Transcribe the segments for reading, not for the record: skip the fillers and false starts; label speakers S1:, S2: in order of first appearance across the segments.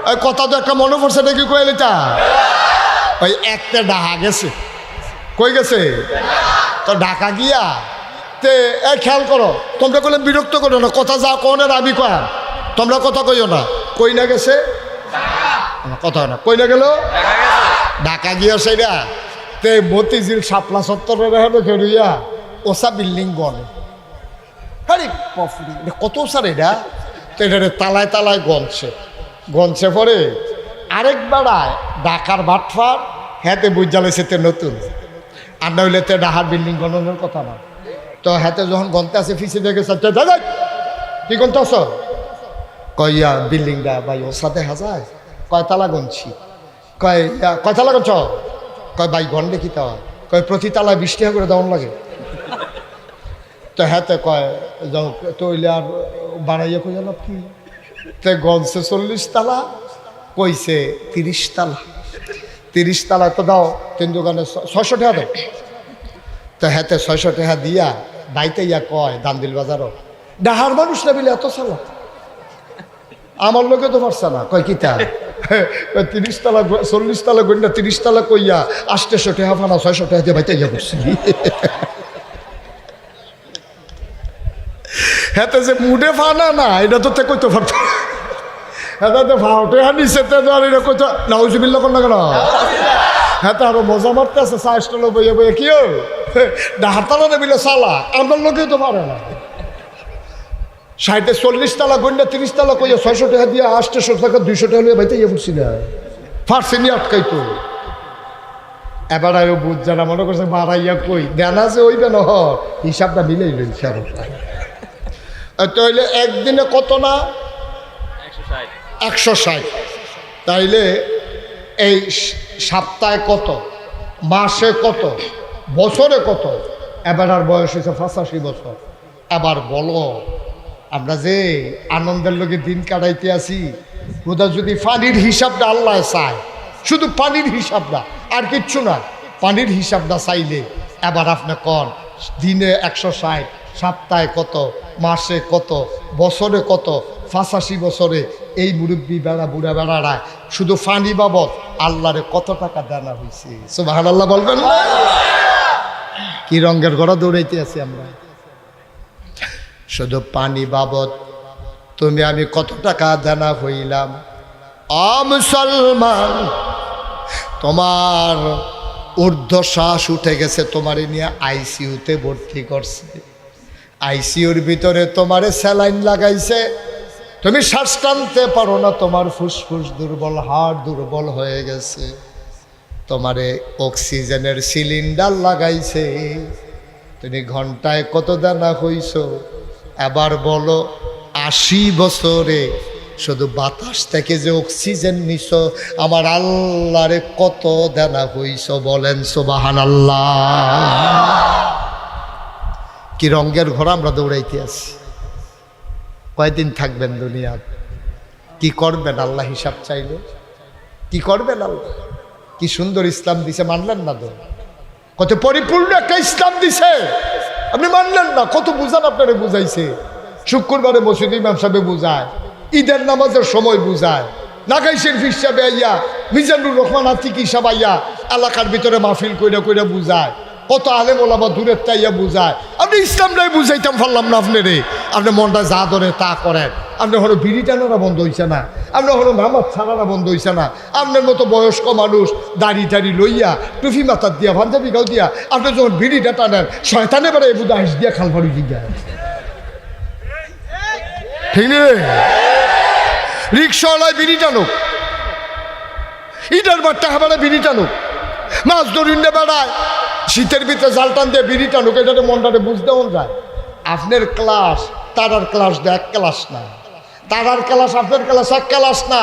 S1: ওই কথা তো একটা মনে পড়ছে নাকি কইলেটা ওই একটা ডাহা গেছে কই গেছে তো ঢাকা গিয়া তে এই খেয়াল করো তোমরা বলে বিরক্ত করো না কথা যা কোন রাবি কর তোমরা কথা কইও না কই না গেছে কথা না কই না গেল ঢাকা গিয়া সেইটা তে মতিঝিল শাপলা চত্বরের হবে ফেরিয়া ওসা বিল্ডিং বনে আরে কত স্যার এটা তো এটা তালায় তালায় গনছে পরে আরেক বেড়ায় ঢাকার ভাটফার হ্যাঁতে বুঝালেছে তে নতুন আর না হইলে তে ঢাকার বিল্ডিং গণনের কথা না তো হাতে যখন গন্তে আছে ফিসে দেখে দাদা কি গন্তে আস কইয়া বিল্ডিংটা ভাই ওর সাথে হাজার কয়তালা গনছি কয়তালা গনছ কয় ভাই গন্ডে কি তা কয় প্রতি তালায় 20 টাকা করে দেওয়ান লাগে তো হাতে কয় যাও তৈলে আর বাড়াইয়া কই জানো কি তে গনছে 40 তালা কইছে 30 তালা 30 তালা তো দাও তিন দোকানে 600 টাকা দাও তো হাতে 600 টাকা দিয়া বাইতে ইয়া কয় দান্দিল বাজারও ডাহার মানুষ না বিলে এত সালা আমার লোকে তো পারছে না কয় কিতা 30 তালা 40 তালা গন্ডা 30 তালা কইয়া 800 টাকা ফানা 600 টাকা দিয়ে বাইতে ইয়া করছি হাতে যে মুডে ফানা না এটা তো তে কইতে পারতো এটা তো ফাউটে হানিছে তে আর এটা কইতো নাউজুবিল্লাহ কোন না কেন হ্যাঁ তো আরো মজা মারতে আছে চা স্টলে বইয়ে বইয়ে কি ডাহাতালা নেবিলে চালা আমার লোকেও তো পারে না 40 তালা গন্ডা 30 তালা কইয়া 600 টাকা দিয়ে 800 টাকা 200 টাকা লিয়ে ভাইতে ইয়ে বুঝছি না ফার্সিনি আটকাইতো এবার আরো বুঝ জানা মনে করছে বাড়াইয়া কই দেনা যে ওইবে না হিসাবটা মিলেই লই হিসাবটা তো হইলে একদিনে কত না 160 তাইলে এই সপ্তাহে কত মাসে কত বছরে কত এবার আর বয়স হয়েছে 85 বছর এবার বলো আমরা যে আনন্দের লোকে দিন কাটাইতে আসি ওটা যদি পানির হিসাবটা আল্লাহ চায় শুধু পানির হিসাবটা আর কিচ্ছু না পানির হিসাবটা চাইলে এবার আপনি কন দিনে 160 সপ্তাহে কত মাসে কত বছরে কত 85 বছরে এই মুরব্বী বেড়া বুড়া বেড়ারা শুধু ফানি বাবদ আল্লাহরে কত টাকা দেনা হয়েছে সুবহানাল্লাহ বলবেন না কি রঙের ঘোড়া দৌড়াইতে আছি আমরা শুধু পানি বাবদ তুমি আমি কত টাকা দেনা হইলাম মুসলমান তোমার ঊর্ধ্বশ্বাস উঠে গেছে তোমারে নিয়ে আইসিইউতে ভর্তি করছে আইসিইউর ভিতরে তোমারে স্যালাইন লাগাইছে তুমি শ্বাস টানতে পারো না তোমার ফুসফুস দুর্বল হাড় দুর্বল হয়ে গেছে তোমারে অক্সিজেনের সিলিন্ডার লাগাইছে তুমি ঘন্টায় কত দানা হইছ এবার বলো 80 বছরে শুধু বাতাস থেকে যে অক্সিজেন নিছ আমার আল্লাহরে কত দানা হইছ বলেন সুবহানাল্লাহ কি রঙের ঘোড়া আমরা দৌড়াইতে আছি কয়দিন থাকবেন দুনিয়া কি করবেন আল্লাহ হিসাব চাইলে কি করবেন আল্লাহ কি সুন্দর ইসলাম দিছে মানলেন না তো কত পরিপূর্ণ একটা ইসলাম দিছে আপনি মানলেন না কত বুঝান আপনারে বুঝাইছে শুক্রবারে মসজিদ ইমাম সাহেব বুঝায় ঈদের নামাজের সময় বুঝায় নাগাইশের হিসাবে আইয়া মিজানুর রহমান আতিকি সাহেব আইয়া এলাকার ভিতরে মাহফিল কইরা কইরা বুঝায় কত আলেম ওলামা দূরের তাইয়া বুঝায় আপনি ইসলামটাই বুঝাইতাম পারলাম না আপনারে আপনি মনটা যা ধরে তা করেন আপনি হলো বিড়ি টানারা বন্ধ হইছে না আপনার হলো নামাজ ছাড়ারা বন্ধ হইছে না আপনার মতো বয়স্ক মানুষ দাড়ি টাড়ি লইয়া টুফি মাথার দিয়া পাঞ্জাবি গাও দিয়া আপনি যখন বিড়িটা টানেন শয়তানে বেড়ে বুধ আইস দিয়া খাল ফাড়ি দিয়া ঠিক নেই রিক্সাওয়ালায় বিড়ি টানুক ইটার বাট্টা হাবারে বিড়ি টানুক মাছ ধরিন্দে বেড়ায় শীতের ভিতরে জাল টান দিয়ে বিড়ি টানুক এটাতে মনটাতে বুঝতেও যায় আপনার ক্লাস তারার ক্লাস এক ক্লাস না তারার ক্লাস আপনার ক্লাস এক ক্লাস না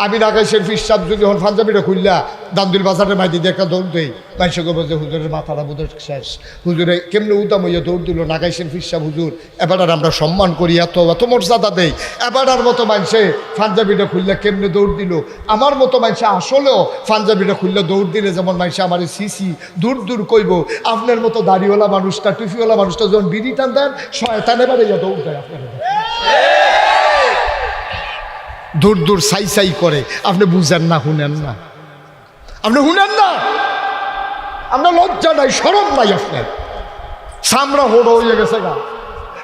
S1: আমি নাগাইশের ফিসাব যদি হন পাঞ্জাবিটা খুললা দামদুল বাজারের মাইদি দিয়ে একটা দৌড় দেই মানুষকে বলছে হুজুরের মাথাটা বুধের শেষ হুজুরে কেমনে উদাম হইয়া দৌড় দিল নাগাইশের ফিসাব হুজুর এবার আর আমরা সম্মান করি এত এত মর্যাদা দেই এবার আর মতো মানুষে পাঞ্জাবিটা খুললে কেমনে দৌড় দিল আমার মতো মানুষে আসলেও পাঞ্জাবিটা খুললে দৌড় দিলে যেমন মানুষে আমার সিসি দূর দূর কইব আপনার মতো দাড়িওয়ালা মানুষটা টুফিওয়ালা মানুষটা যখন বিড়ি টান দেন শয়তান এবার ইয়া দৌড় দেয় আপনার দূর দূর সাই সাই করে। আপনি বুঝেন না, শুনেন না, আপনি শুনেন না। আপনার লজ্জা নাই, শরম নাই আপনার। চামড়া হোড়ো হয়ে গেছে গা,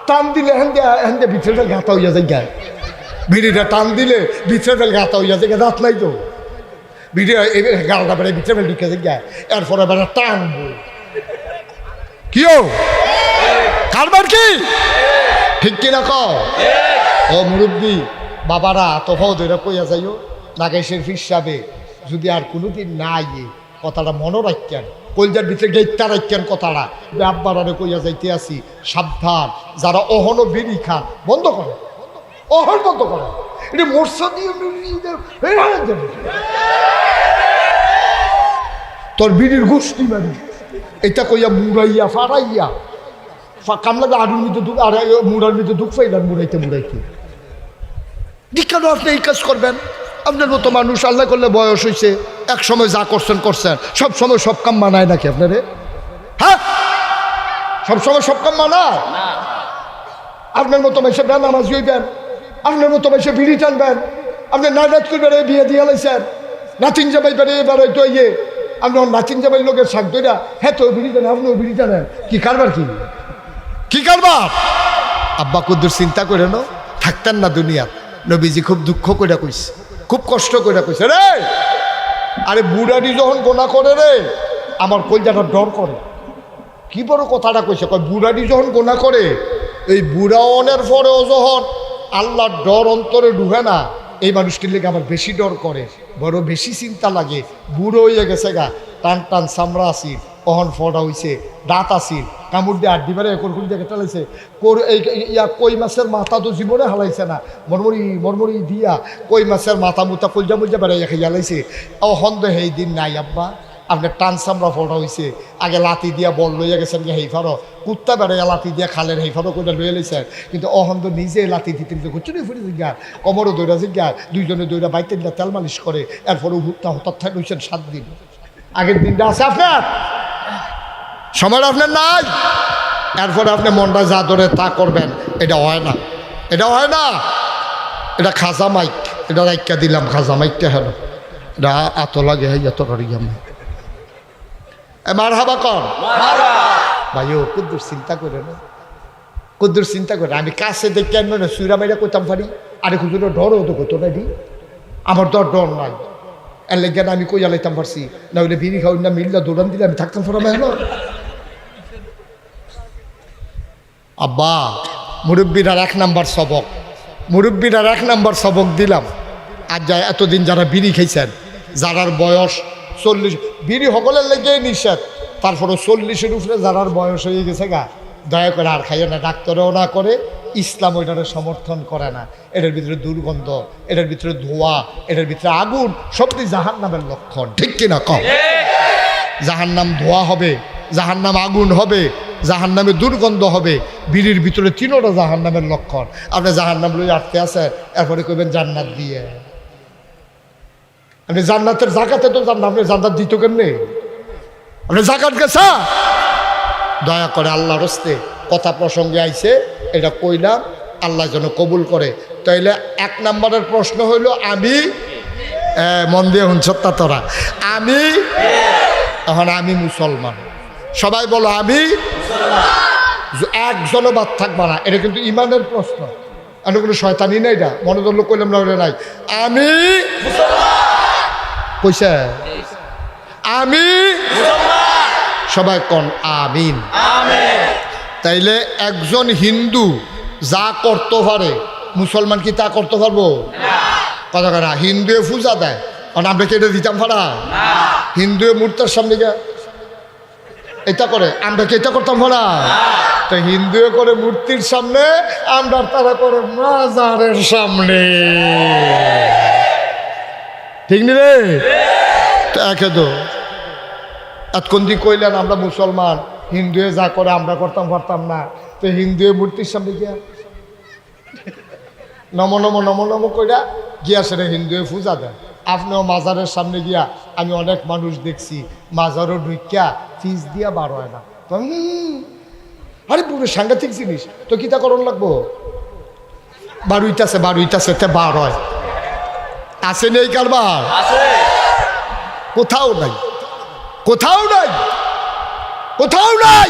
S1: টান দিলে হেন্দে ভিতরে গাঁথা হইয়া যায় গায়ে। বিড়িটা টান দিলে ভিতরে গাঁথা হইয়া যায়, রাত নাই তো বিড়ি গালটা বেড়ে ভিতরে ঢুকে যায় গায়ে। এরপরে বেড়া টানবো কিও কারবার কি ঠিক কিনা কও? ও মুরব্বী বাবারা তোফাও ধরে কইয়া যাইও নাগেশের হিসাবে যদি আর কোনোদিন না ইয়ে কথাটা মনে রাখেন, কলজার ভিতরে গেইতা রাখেন কথাটা। আব্বারে কইয়া যাইতে আসি সাবধান, যারা অহনো বিড়ি খান বন্ধ করে, অহন বন্ধ করে। এটা মোর্চা দিয়ে তোর বিড়ির গোষ্ঠী মারি এটা কইয়া মুড়াইয়া ফাড়াইয়া কামলা আড়ুর মধ্যে দুঃখ আর মুড়ার মধ্যে দুঃখ পাইলাম মুড়াইতে মুড়াইতে। কেন আপনি এই কাজ করবেন? আপনার মতো মানুষ আল্লাহ করলে বয়স হয়েছে, এক সময় যা করছেন করছেন, সব সময় সব কাম মানায় নাকি আপনারে? হ্যাঁ, সব সময় সব কাম মানায়? আপনার মতো মেসে বেনামাজ হইবেন, আপনার মতো মেসে বিড়ি টানবেন, আপনি নাচ করবেন, বিয়ে দিয়ে লাইছেন, নাতিন জামাই বেড়ে এবারে তো ইয়ে আপনি নাতিন জামাই লোকের শাক দইরা হ্যাঁ তো বিড়ি টানেন, আপনিও বিড়ি টানেন। কি কারবার? কি কারবার? আব্বা কুদ্দুর চিন্তা করে নো থাকতেন না দুনিয়া। নবীজি খুব দুঃখ করে কইছে, খুব কষ্ট করে কইছে, রে আরে বুড়াটি যখন গোনা করে রে আমার কলজাটা ডর করে। কি বড় কথাটা কইছে, কয় বুড়াটি যখন গোনা করে, এই বুড়াওনের পরেও যখন আল্লাহর ডর অন্তরে ঢুকে না, এই মানুষটির লেগে আমার বেশি ডর করে, বড় বেশি চিন্তা লাগে। বুড়ো হইয়া গেছে গা, টান টান চামড়া আসিল, অহন ফটা হইছে, দাঁত আসিল, কামড় দিয়ে আড্ডি বারে কোন জায়গায় টালাইছে। কই মাছের মাথা তো জীবনে হালাইছে না, মরমরি দিয়া কই মাছের মাথা মুথা কলজা মলজা বেড়াইয়া খাইয়া লাইছে। অহন তো সেই দিন নাই আব্বা, আপনার টান চামড়া ফটা হয়েছে। আগে লাতি দিয়া বল লইয়া গেছেন গিয়ে হেইফারও, কুত্তা বেড়াইয়া লাতি দিয়া খালের হেইফারও কইটা লইয়া লইছেন। কিন্তু অহন তো নিজে লাতি দিতে দিতে কুচুরি ফুটে জিজ্ঞার, কমরও দৌড়া জিজ্ঞার, দুইজনে দৌড়া বাইতে দিলা তেল মালিশ করে। এরপরে হুত্তা হঠাৎ থাক হয়েছেন 7 দিন। আগের দিনটা আছে আপনার, সময় আপনার নাই। এরপরে আপনি মনটা যা ধরে তা করবেন, এটা হয় না, এটা হয় না। এটা খাজা মাইক, এটা রাইকা দিলাম, খাজা মাইকটা হেন এটা এত লাগে, এত করি আমি মার হাবা কর ভাই। ও কুদ্দুর চিন্তা করে না, কুদ্দুর চিন্তা করে। আমি কাছে দেখতে আনবো না, সুইরা মাইরা করতাম পারি। আরে কুদুর ডরও তো কত না দি, আমার তো ডর নাই। এর লেগে আমি কইয়া লাইতাম পারছি, না হইলে বিড়ি খাওয়াই না মিললে দৌড়ান দিলে আমি থাকতাম ফোরামে হলো। আব্বা মুরব্বীরার 1 নাম্বার সবক, মুরব্বীরার 1 নাম্বার সবক দিলাম। আর যায় এতদিন যারা বিড়ি খাইছেন, যারার বয়স 40, বিড়ি সকলের লেগে নিষেধ, তারপরে 40-এর উপরে যারার বয়স হয়ে গেছে গা, দয়া করে আর খাইও না। ডাক্তারও না করে, ইসলাম ওইটারে সমর্থন করে না। এটার ভিতরে দুর্গন্ধ, এটার ভিতরে ধোঁয়া, এটার ভিতরে আগুন, সবটি জাহান্নামের লক্ষণ, ঠিক কিনা কম? জাহান্নাম ধোঁয়া হবে, জাহান্নাম আগুন হবে, জাহান্নামে দুর্গন্ধ হবে। বিড়ির ভিতরে 3টা জাহান্নামের লক্ষণ। আপনি জাহান্নাম লই আটতে আছেন, এরপরে কইবেন জান্নাত দিয়ে। আপনি জান্নাতের জাকাতে তো জান, আপনি জান্নাত দিত কেমনে? আপনি জাকাত গেছা? দয়া করে আল্লাহর হস্তে কথা প্রসঙ্গে আইছে, এটা কইলাম, আল্লাহ যেন কবুল করে। তাইলে 1 নম্বরের প্রশ্ন হইল আমি, মন দিয়ে হুনছত্তা তোরা, আমি এখন আমি মুসলমান। সবাই বলো আমি একজনও বাদ থাকবা না। এটা কিন্তু ইমানের প্রশ্ন, আমি কোনো শয়তানি নাই, এটা মনে ধরলো কইলাম না হলে নাই। আমি কইছে আমি, সবাই কন আমিন। তাইলে একজন হিন্দু যা করতে পারে, মুসলমান কি তা করতে পারবো? কথা না, হিন্দুয়ে পূজা দেয়, কারণ আমরা কি এটা দিতাম পারা? হিন্দুয়ে মূর্তির সামনে গিয়ে এটা করে, আমরা কি এটা করতাম পারা? তো হিন্দুয়ে করে মূর্তির সামনে, আমরা তারা করে মাজারের সামনে, ঠিক নি রে? তো একে তো এতক্ষণ দিয়ে কইলেন আমরা মুসলমান, হিন্দুয়ে যা করে আমরা করতাম পারতাম না। তো হিন্দুয়ে মূর্তির সামনে গিয়া নম নম নম নম কইরা গিয়া সেটা হিন্দুয়ে পূজা দেয়। আপনিও মাজারের সামনে গিয়া, আমি অনেক মানুষ দেখছি মাজারও ঢুকিয়া ফিস দিয়া বার হয় না। আরে পুরো সাংঘাতিক জিনিস, তো কিতা করণ লাগবো? বারুইতাছে তে বার হয়। আছে নেই কারবার? কোথাও নাই, কোথাও নাই, কোথাও নাই।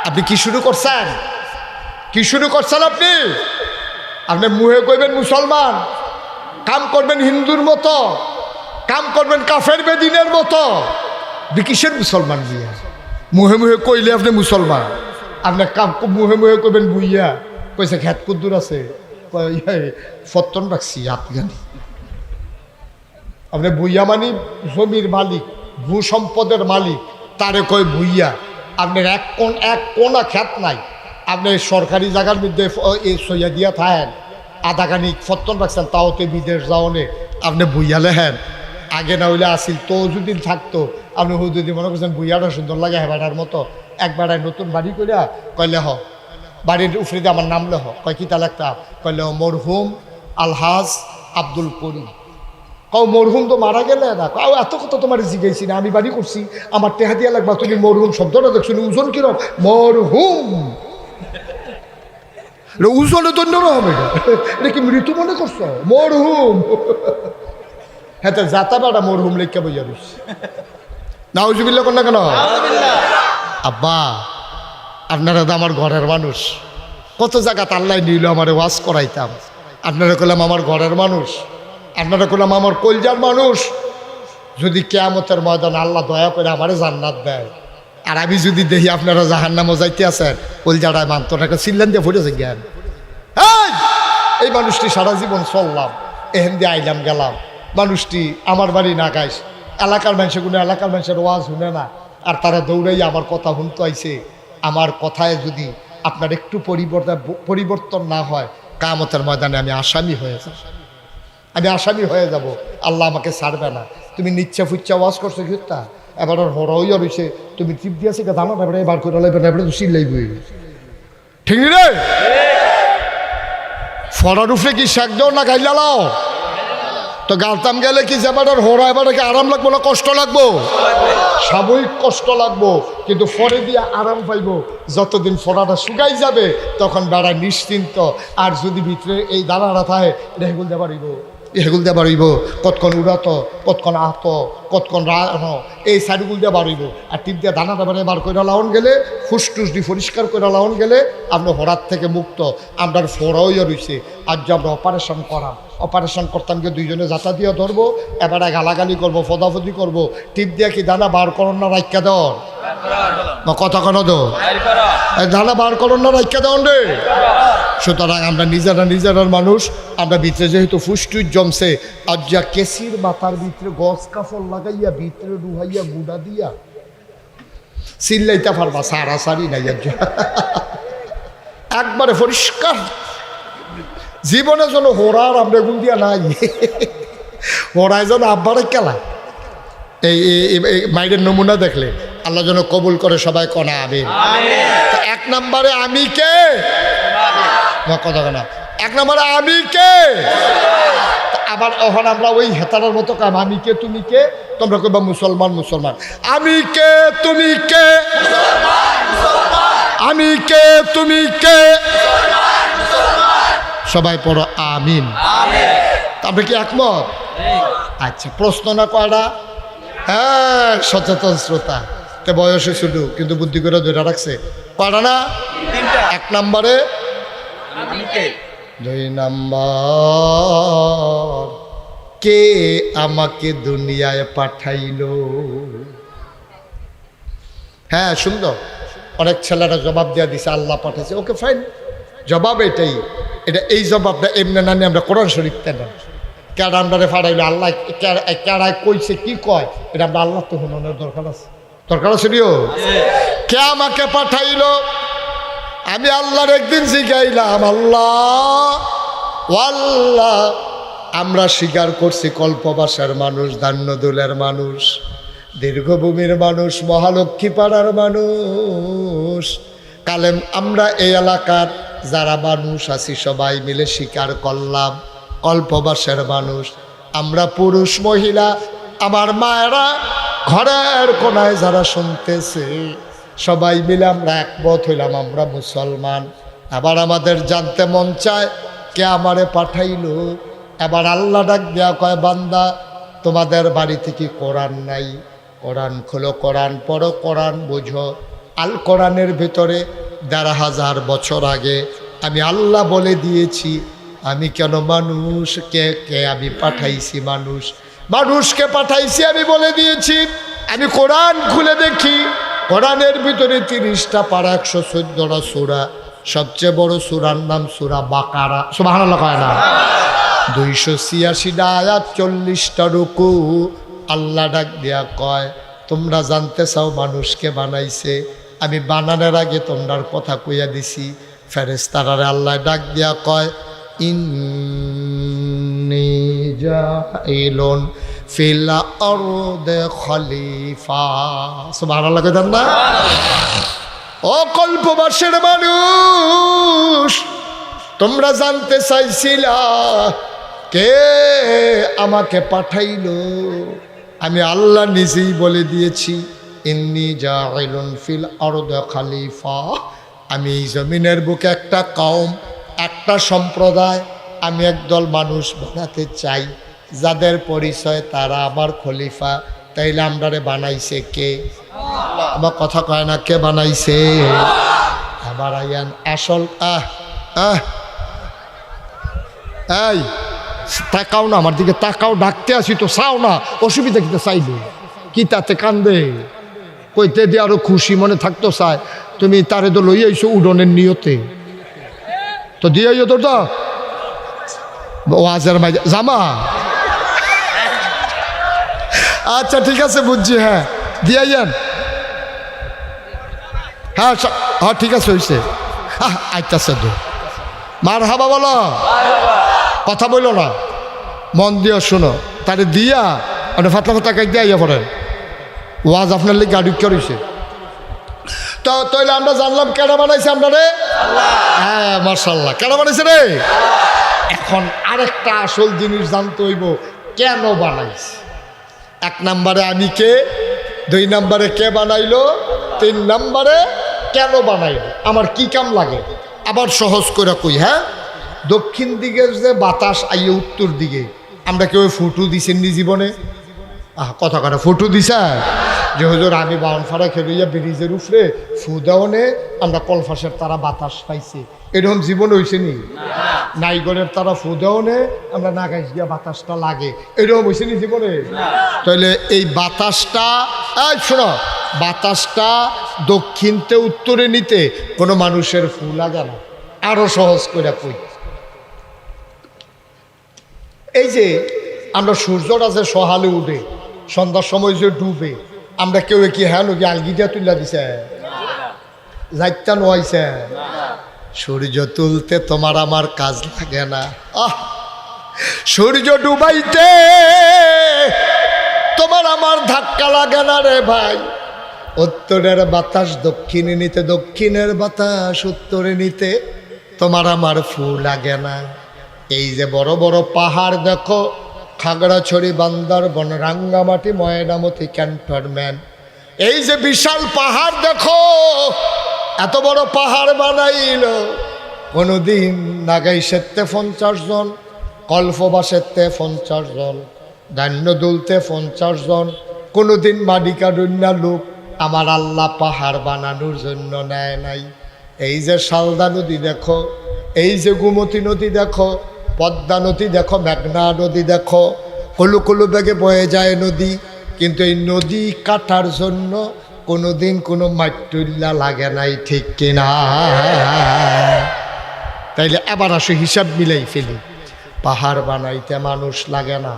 S1: আপনি কি শুরু করছেন? কি শুরু করছেন আপনি? আপনি মুহে কইবেন মুসলমান, কাম করবেন হিন্দুর মতো, কাম করবেন কাফের বেদিনের মতো। কিসের মুসলমান বিয়া? মুহে মুহে কইলে আপনি মুসলমান, আপনি কাম মুহে মুহে কইবেন বুইয়া। কইছে খেত কুদ্দুর আছে, ফত্তন রাখছি আপনি। আপনি বুইয়া মানি জমির মালিক, ভূ সম্পদের মালিক, তারে কয় ভুইয়া। আপনার এক কোনা খ্যাত নাই, আপনি সরকারি জায়গার মধ্যে সইয়া দিয়া থাকেন, আধাখানি ফত্তন রাখছেন, তাওতে বিদেশ যাওনে আপনি বুইয়া লেহেন। আগে না হইলে আসিল তো যদি থাকতো, আপনি যদি মনে করছেন বুইয়াটা সুন্দর লাগে হেবাটার মতো, একবার নতুন বাড়ি করিয়া কইলে হ, বাড়ির উফরিতে আমার নাম লেহ, কয় কিতা লাগতাম, কইলে মরহুম আলহাজ আব্দুল করিম। কাউ মরহুম তো মারা গেলে না, কাউ এত কথা তোমার জিজ্ঞাসি না, আমি বাড়ি করছি, আমার টেহা দিয়া লাগবা, তুমি মরহুম শব্দটা দেখছো ওজন কিরম, মরহুম ওজনে তো নরম, এটা কি মৃত্যু মনে করছো? মরহুম। হ্যাঁ তো যাতা বেড়া মরহুম লেখা বইয়া রয়েছে। নাউজুবিল্লাহ কোন না কেন? আব্বা আপনারা তো আমার ঘরের মানুষ, কত জায়গাতে আল্লাহ নিল আমার ওয়াজ করাইতাম, আপনারা করলাম আমার ঘরের মানুষ, আপনারা করলাম আমার কলজার মানুষ। যদি কিয়ামতের ময়দানে আল্লাহ দয়া করে আমারে জান্নাত দেয়, আর আমি যদি দেখি আপনারা জাহান্নামে যাইতে আছেন, কলজাটায় মান্তটাকে চিল্লান দিয়ে ফুটেছে জ্ঞান। এই মানুষটি সারা জীবন চললাম, এহেন দিয়ে আইলাম গেলাম, মানুষটি আমার বাড়ি না গাইস, এলাকার মানুষের কোনো এলাকার মানুষের ওয়াজ শুনে না, আর তারা দৌড়াই আমার কথা শুনতে আইছে। আমার কথায় যদি আপনার একটু পরিবর্তন না হয়, কিয়ামতের ময়দানে আমি আসামি হয়ে যাব, আমি আসামি হয়ে যাব, আল্লাহ আমাকে ছাড়বে না। তুমি নিচ্ছা ফুচ্ছা ওয়াজ করছো কিতা, এবার হরইয়া রয়েছে, তুমি টিপ দিয়েছে দানা এবারে বার করে লাইবে, এবারে তো চিল্লাইবই, ঠিক রে? ফরার উফরে কি শেখ দাও না গাইলা লাও? তো গালতাম গেলে কি যাবার হরা এবারে কি আরাম লাগবো না কষ্ট লাগবো? সাময়িক কষ্ট লাগবো, কিন্তু ফরে দিয়ে আরাম পাইবো। যতদিন ফরাটা শুকাই যাবে তখন বেড়া নিশ্চিন্ত। আর যদি ভিতরে এই দানাটা থাকে, এটা হেগুল দিয়ে পারিব, হেগুল দিয়ে বাড়িব, কতক্ষণ উড়াত, কতক্ষণ আহত, কতক্ষণ রানো, এই সাইডগুল দিয়ে বাড়িব। আর টিপ দিয়ে দানাটা বেড়ে বার করে লাউন গেলে, ফুসটুস দিয়ে পরিষ্কার করে লাউন গেলে আমরা হরাত থেকে মুক্ত। আমরা ফোড়াইয়া রয়েছে, আজ যে আমরা অপারেশন করাম, অপারেশন করতাম গিয়ে দুইজনে যাতা দিয়ে ধরবো, এবারে গালাগালি করবো, ফদাফদি করবো, টিপ দিয়ে কি দানা বার করন না রাইকা দেওয়ার কথা কেন দো, দানা বার করন না রাইকা দেওয়ান রে। সুতরাং আমরা নিজেরার মানুষ, আমরা ভিতরে যেহেতু ফুসটুস জমছে, আজ যা কেসির মাথার ভিতরে গছ কাফল লাগাইয়া ভিতরে ডুহাইয়া গুড়া দিয়া চিল্লাইতে পারবা, সারাসারি নাই একবারে পরিষ্কার। জীবনে যেন হোরার আমরা গুল দিয়া নাই, হোরায় যেন আব্বারে কেলা। এই মাইরের নমুনা দেখলে আল্লাহ যেন কবুল করে, সবাই কনা আমিন। এক নম্বরে আমি কে কথা না, এক নম্বরে আমি কে। আবার ওখানে আমরা ওই হেতারার মতো কাম, আমি কে তুমি কে, তোমরা কইবা মুসলমান মুসলমান, আমি কে তুমি কে, আমি কে তুমি কে, সবাই পড়ো আমিন। আপনি কি একমত? আচ্ছা, প্রশ্ন না কয়টা? হ্যাঁ, সচেতন শ্রোতা, তে বয়সে শুধু কিন্তু বুদ্ধি করে ধরে রাখছে কয়টা না? এক নম্বরে দুই নম্বর কে আমাকে দুনিয়ায় পাঠাইলো। হ্যাঁ, সুন্দর, অনেক ছেলেরা জবাব দেওয়া দিছে আল্লাহ পাঠাইছে, ওকে ফাইন, জবাব এটাই। এটা এই জবাবটা এমনি নানি আমরা কোরআন শরীফ তেন কেডা আমরা ফাড়াইলো, আল্লাহ কেডায় কইছে কি কয়, এটা আমরা আল্লাহ তো শুনানোর দরকার আছে, দরকার আছে। কে আমাকে পাঠাইলো? আমি আল্লাহর একদিন শিখাইলাম, আল্লাহ আল্লাহ আমরা স্বীকার করছি কল্পবাসার মানুষ, ধান্যদুলের মানুষ, দীর্ঘভূমির মানুষ, মহালক্ষ্মী পাড়ার মানুষ, কালেম আমরা এই এলাকার যারা মানুষ আছি সবাই মিলে স্বীকার করলাম কল্পবাসের মানুষ। আমরা পুরুষ মহিলা, আমার মায়েরা, ঘরের কোনায় যারা শুনতেছে, সবাই মিলে আমরা একমত হইলাম আমরা মুসলমান। আবার আমাদের জানতে মন চায় কে আমারে পাঠাইলো, এবার আল্লাহ ডাক দেয়া কয়, বান্দা তোমাদের বাড়িতে কি কোরআন নাই? কোরআন খোলো, কোরআন পড়ো, কোরআন বুঝো। আল কোরআনের ভিতরে ১,৫০০ বছর আগে আমি আল্লাহ বলে দিয়েছি আমি কেন মানুষকে আমি পাঠাইছি, মানুষকে পাঠাইছি আমি বলে দিয়েছি। আমি কোরআন খুলে দেখি, কোরআনের ভিতরে 30টা পারা, 114টা সূরা, সবচেয়ে বড় সূরার নাম সূরা বাকারা। সুবহানাল্লাহ কয় না? 286টা আয়াত, 40টা রুকু। আল্লাহ ডাক দিয়া কয়, তোমরা জানতে চাও মানুষকে বানাইছে, আমি বানানোর আগে তোমরার কথা কইয়া দিছি। ফেরেশতারা আল্লাহ ডাক দিয়া কয়, ইন্নী জাইলুন ফিল আরদি খলিফা। সুবহানাল্লাহ কইতেন না? ও কল্পবাসের মানুষ, তোমরা জানতে চাইছিলা কে আমাকে পাঠাইলো? আমি আল্লাহ নিজেই বলে দিয়েছি, ইন্নী জাইলুন ফিল আরদি খলিফা। আমি এই জমিনের বুকে একটা কওম, একটা সম্প্রদায়, আমি একদল মানুষ বানাতে চাই যাদের পরিচয় তারা আমার খলিফা। তাইলে আমরারে বানাইছে কে? আমার কথা কয় না, কে বানাইছে? আবার আইয়ান আসল এই তাকাও না আমার দিকে, তাকাও, ডাকতে আসি তো, চাও না, অসুবিধা কিতে চাইলে কি তাতে কান্দে? কইতে দিয়ে আরো খুশি মনে থাকতো চায়, তুমি তারে তো লই আইছো উডনের নিয়তে, তো দিয়ে আইও তোর তো ওয়াজের মাঝে জামা। আচ্ছা ঠিক আছে, বুঝছি, হ্যাঁ দিয়ে আইয়েন, হ্যাঁ হ্যাঁ ঠিক আছে, হয়েছে। আচ্ছা তো মার হাবা বলো, কথা বললো না, মন দিয়ে শোনো। তারে দিয়া আপনি ফাতলা ফাতলা কাজ দিয়ে আইয়া পড়েন, ওয়াজ আপনার লিগে গাড়ি করেছে। তো তাইলে আমরা জানলাম কেডা বানাইছে আমরা রে? হ্যাঁ মাশাআল্লাহ, কেডা বানাইছে রে? এখন আরেকটা আসল জিনিস জানতে হইব, কেন বানাইছে। 1 নম্বরে আমি কে, 2 নম্বরে কে বানাইলো, 3 নম্বরে কেন বানাইলো, আমার কি কাম লাগে। আবার সহজ করে কই, হ্যাঁ, দক্ষিণ দিকে যে বাতাস আইয়ে উত্তর দিকে, আমরা কেউ ফুটু দিছেননি জীবনে? কথা কথা ফুটু দিছে যে হুজুর আমি বাউনফাড়া খেলুইয়া ব্রিজের উপরে ফু দেওয়ানে আমরা কলফাসের তারা বাতাস পাইছি, এরকম জীবন হয়েছে নি? নাইগরের তারা ফু দেওয়ানে আমরা নাগাইশ গিয়া বাতাসটা লাগে, এরকম হয়েছে নি জীবনে? তাহলে এই বাতাসটা, শোনো, বাতাসটা দক্ষিণতে উত্তরে নিতে কোনো মানুষের ফু লাগে না। আরো সহজ করে কই, এই যে আমরা সূর্যটা যে সহালে উঠে সন্ধ্যার সময় যে ডুবে, আমরা কেউ কি হ্যাঁ নাকি আলগি দিয়া তুললা দিছে, যাইতা নোয়াইছে? সূর্য তুলতে তোমার আমার কাজ লাগে না, সূর্য ডুবাইতে তোমার আমার ধাক্কা লাগে না রে ভাই। উত্তরের বাতাস দক্ষিণে নিতে, দক্ষিণের বাতাস উত্তরে নিতে তোমার আমার ফু লাগে না। এই যে বড় বড় পাহাড় দেখো, খাগড়াছড়ি, বান্দরবন, রাঙ্গামাটি, ময়নামতি, ক্যান্টনমেন্ট, এই যে বিশাল পাহাড় দেখো, এত বড় পাহাড় বানাইল কোনোদিন নাগাইশেতে 50 জন, কল্পবাসেতে 50 জন, ধান্য দুলতে 50 জন, কোনোদিন মাডিকাডুন্যা লোক আমার আল্লাহ পাহাড় বানানোর জন্য নেয় নাই। এই যে শালদা নদী দেখো, এই যে গোমতী নদী দেখো, পদ্মা নদী দেখো, মেঘনা নদী দেখো, কলু কলু বেগে বয়ে যায় নদী, কিন্তু এই নদী কাটার জন্য কোনোদিন কোনো মাট্টুল্লা লাগে নাই, ঠিক কিনা? তাইলে এবার আসো হিসাব মিলাই ফেলি, পাহাড় বানাইতে মানুষ লাগে না,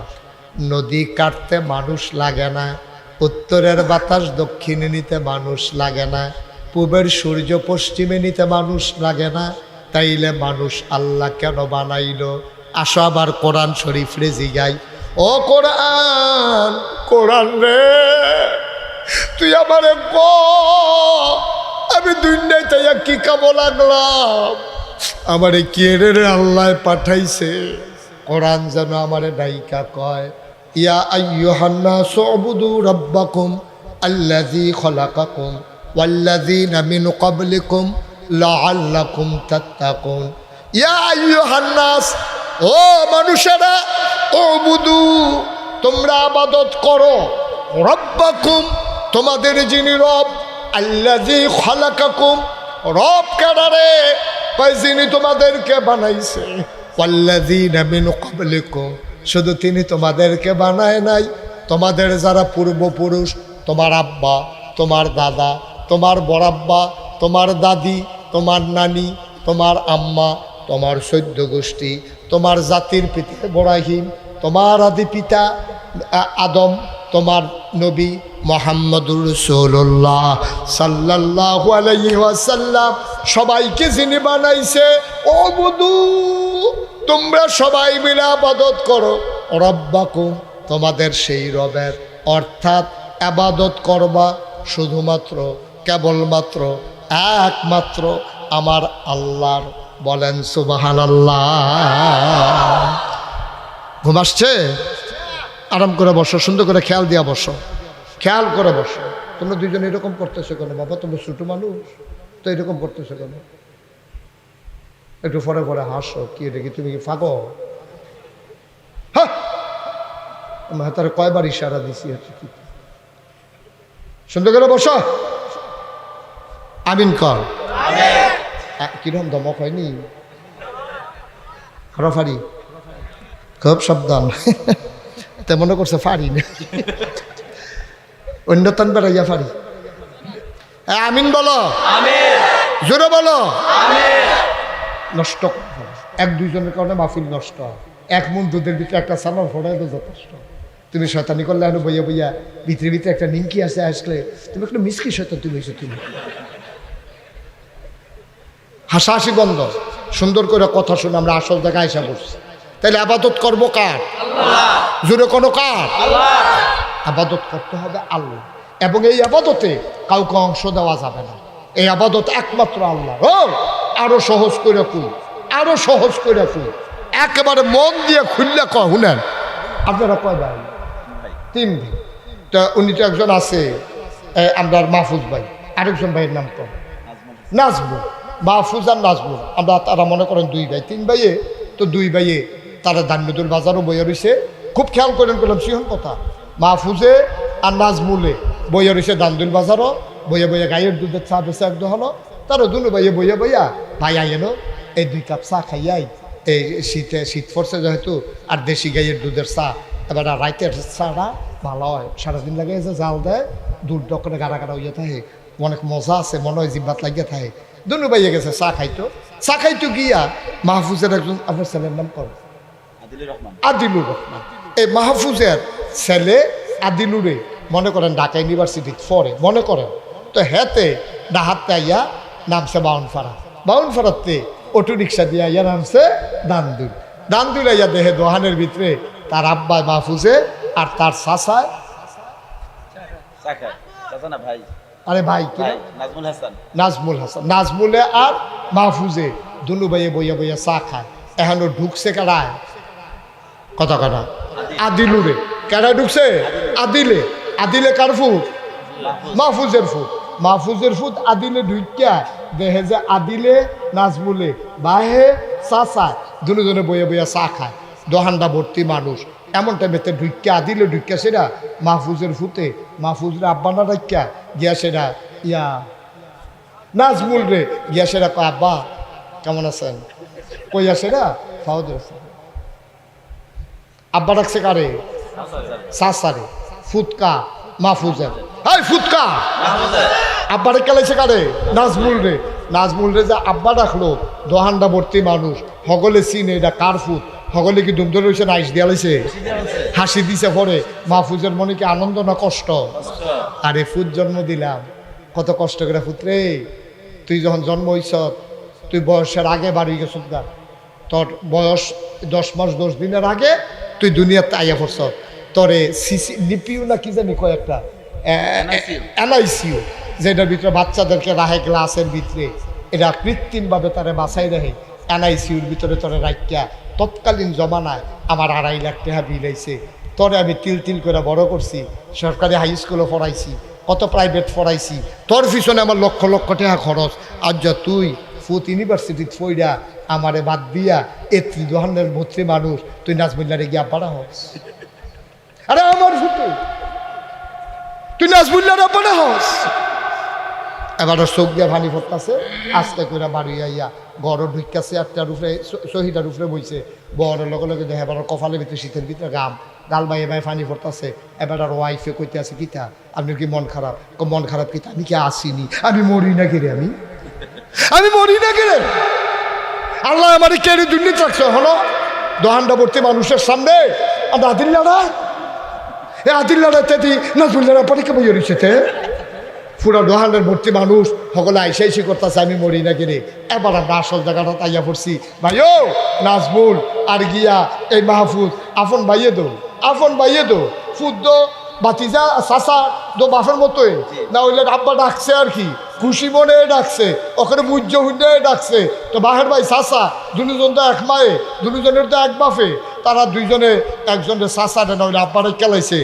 S1: নদী কাটতে মানুষ লাগে না, উত্তরের বাতাস দক্ষিণে নিতে মানুষ লাগে না, পূবের সূর্য পশ্চিমে নিতে মানুষ লাগে না, তাইলে মানুষ আল্লাহ কেন বানাইল? আসো আবার কোরআন শরীফ রে জিগাই, ও কোরআন, কোরআন রে তুই আমারে ক, আমি দুনিয়ায় তাইয়া কি কামো লাগলাম, আমারে কে রে আল্লাহ পাঠাইছে? কোরআন যেন আমারে ডাইকা কয়, ইয়া আইয়ুহান নাসু উবুদু রাব্বাকুম আল্লাযী খলাকাকুম ওয়াল্লাযীনা মিন ক্বাবলিকুম লাআল্লাকুম তাত্তাকুন। ইয়া আইয়ুহান নাস, ও মানুষেরা, ও বুধু, তোমরা ইবাদত করো রব্বাকুম, তোমাদের যিনি রব, আল্লাযী খালাকাকুম, রব কারে কয় যিনি তোমাদেরকে বানাইছে, ওয়াল্লাযীনা মিন ক্বাবলিকুম, শুধু তিনি তোমাদেরকে বানায় নাই, তোমাদের যারা পূর্বপুরুষ, তোমার আব্বা, তোমার দাদা, তোমার বড়াব্বা, তোমার দাদি, তোমার নানি, তোমার আম্মা, তোমার সৈদ্য গোষ্ঠী, তোমার জাতির পিতা ইব্রাহিম, তোমার আদি পিতা আদম, তোমার নবী মুহাম্মদুর রাসূলুল্লাহ সাল্লাল্লাহু আলাইহি ওয়াসাল্লাম, সবাইকে যিনি বানাইছে, ও বুধু তোমরা সবাই মিলে ইবাদত করো রব্বাকুম, তোমাদের সেই রবের, অর্থাৎ ইবাদত করবা শুধুমাত্র কেবলমাত্র একমাত্র আমার আল্লাহর। বলেন সুবহানাল্লাহ। ঘুম আসছে? আরাম করে বসো, সুন্দর করে খেয়াল দিয়া বসো, খেয়াল করে বসো। তোমরা দুইজন এরকম করতেছো কেন বাবা? তোমরা ছোট মানুষ তো, এরকম করতেছো কেন? একটু পরে পরে হাসো। কি এটা কি তুমি কি ফাঁকো? হ্যাঁ, আমি হাতারে কয়বার ইশারা দিছি। সুন্দর করে বসো, আমিন কর। কিরকম দমক হয়নি? আরো ফারি, খুব সাবধান। তে মনে করছে ফারি না, অন্য তান বেড়াইয়া ফারি। আমিন বলো, জোরে বলো। নষ্ট এক দুইজনের কারণে মাহফিল নষ্ট। এক মন দুধের ভিতরে একটা সামার ফোড়াই তো যথেষ্ট। তুমি শয়তানি করলে এখন বইয়া বইয়া ভিতরে ভিতরে একটা নিমকি আছে, আসলে তুমি একটা মিসকি শয়তান তুমি হয়েছো। তুমি হাসাহাসি বন্ধ, সুন্দর করে কথা শুনে আমরা আসল জায়গায় আইসা বসছি। তাহলে আবাদত করবো কার? জোরে কোনো কার? আবাদত করতে হবে আল্লাহ, এবং এই আবাদতে কাউকে অংশ দেওয়া যাবে না। এই আবাদত একমাত্র আল্লাহ। ও আরো সহজ করে কুল, আরো সহজ করে কুল, একেবারে মন দিয়ে খুললে শুনেন। আপনারা কয় ভাই? 3 ভাই। তা উনি তো একজন আছে আমরা মাহফুজ ভাই, আরেকজন ভাইয়ের নাম তো নাজমুল। মাহফুজ আর নাজমুল, আমরা তারা মনে করেন 2 ভাই 3 ভাইয়ে। তো 2 ভাইয়ে তারা দান্নদুল বাজারও বইয়া রয়েছে। খুব খেয়াল করেন, করলাম সিহন কথা, মাহফুজে আর নাজমুলে বইয়া রয়েছে দান্দুল বাজারও, বইয়া বইয়া গাইয়ের দুধের চা বেছে একদম হলো। তারও 2 ভাইয়ে বইয়া বইয়া ভাই আইলো এই 2 কাপ চা খাইয়াই, এই শীত পড়ছে যেহেতু, আর দেশি গাইয়ের দুধের চা, এবার রাইতের চাটা ভালো হয়, সারাদিন লাগে যে জাল দেয়, দুধ করে গাড়া গাড়া হইয়া থাকে, অনেক মজা আছে, মনে হয় জিব্বাত লাগিয়ে থাকে। 2 ভাইয়ে গেছে চা খাইতো। চা খাইতো গিয়া মাহফুজের একজন, আপনার ছেলের নাম কর? আদিলুর রহমান। এই মাহফুজের ছেলে আদিলুরে মনে করেন ঢাকা ইউনিভার্সিটি পড়ে মনে করেন। তো হেতে ডাহাতে আইয়া নামছে বাউনফাড়া, বাউনফাড়াতে অটো রিক্সা দিয়ে আইয়া নামছে দান্দুল। দান্দুল আইয়া দেহে দোহানের ভিতরে তার আব্বা মাহফুজে আর তার চাচায়, আরে ভাই কি নাজমুল হাসান, নাজমুলে আর মাহফুজে 2 ভাইয়ে বইয়া বইয়া চা খায়। এখনো ঢুকছে কারায়? কথা কাটা আদিলুরে। কেডায় ঢুকছে? আদিলে। আদিলে কার ফুট? মাহফুজের ফুট। মাহফুজের ফুট আদিলে ঢুকিয়া দেখে যে আদিলে নাজমুলে বাহে চাচা 2 জনে বইয়া বইয়া চা খায়, দোহানটা ভর্তি মানুষ। এমন টাইমেতে ঢুকিয়া আদিলে ঢুকিয়া সেটা মাহফুজের ফুটে, মাহফুজরে আব্বানা ডাকিয়া গিয়া সেটা ইয়া নাজমুল রে গিয়া সেটা কয় আব্বা কেমন আছেন? কইয়া সেটা ফাউদের আব্বা ডাকছে কারে? চাচারে। ফুটকা মাহফুজের, হাই ফুটকা আব্বারে কেলাইছে কারে? নাজমুল রে। নাজমুল রে যে আব্বা ডাকলো, দোহানটা ভর্তি মানুষ, হগলে চিনে এটা কার ফুট, হগলে কি দুম ধরে রয়েছে, নাইস দিয়ালাইছে, হাসি দিছে। পরে মাহফুজের মনে কি আনন্দ না কষ্ট? আরে ফুট জন্ম দিলাম, কত কষ্ট করে ফুট রে। তুই যখন জন্ম হইছ, তুই বয়সের আগে বাড়ি গেছ, তোর বয়স 10 মাস 10 দিনের আগে তুই দুনিয়াতে আইয়া পড়ছ। তোরে সিসি নিপিউ না কি জানি কয় একটা এনআইসিউ, যেটার ভিতরে বাচ্চাদেরকে রাখে গ্লাসের ভিতরে, এটা কৃত্রিমভাবে তারা বাছাই রাখে। এনআইসিউর ভিতরে তোরে রাখিয়া তৎকালীন জমানায় আমার 2.5 লাখ টাকা বিল আইছে। তোরে আমি তিল তিল করে বড় করছি, সরকারি হাই স্কুলে পড়াইছি, কত প্রাইভেট পড়াইছি, তোর পিছনে আমার লক্ষ লক্ষ টাকা খরচ। আর যা তুই ফুট ইউনিভার্সিটিতে পড়া আমারে বাদ দিয়া এত্রি দোহানের ভর্তি মানুষ তুই নাজমুল্লারে গিয়া পাড়া হস। আরে আমার ফুটে তুই নাজমুল্লারে পাড়া হস। এবার চোখ দিয়ে ভানি ফোটাছে, আস্তে করে বাড়ি আইয়া গড় ঢুকাছে, একটা রুফে শহীদার রুফে বইছে, বড় লগে লগে দেখে এবার কপালের ভিতরে শীতের ভিতরে গাম গাল বাই এবার পানি ফোটাছে। এবার আর ওয়াইফে কইতে আছে কিতা আপনি কি মন খারাপ? মন খারাপ কিতা? আমি কি আসিনি? আমি মরি না কেড়ে, আমি মরি না কেড়ে? আল্লাহ আমার কেড়ে দুর্নীতি রাখছে হলো দোহানটা ভর্তি মানুষের সামনে। আমরা আদিল্লারা এই আদিল্লারা তেতি নাজমুল্লারা পরীক্ষা বই রয়েছে পুরো দোহানের ভর্তি মানুষ সকলে আইসি করতেছে আমি মরি না কিনে। এবার আমরা আসল জায়গাটা তাইয়া পড়ছি। ভাইও নাজমুল আর গিয়া এই মাহফুজ আফন বাইয়ে দো, আফন বাইয়ে দো ফুদ্দ বাতিজা চাষা দো বাফের মতোই না হইলে আব্বা ডাকছে আর কি, খুশি মনে ডাকছে, ওখানে বুঝ্য হুন্ডে ডাকছে। তো বাহের ভাই চাষা দুজন তো এক মায়ে, দুজনের তো এক বাফে, তারা দুইজনে একজনের চাষারে না হইলে আব্বারে খেলাইছে।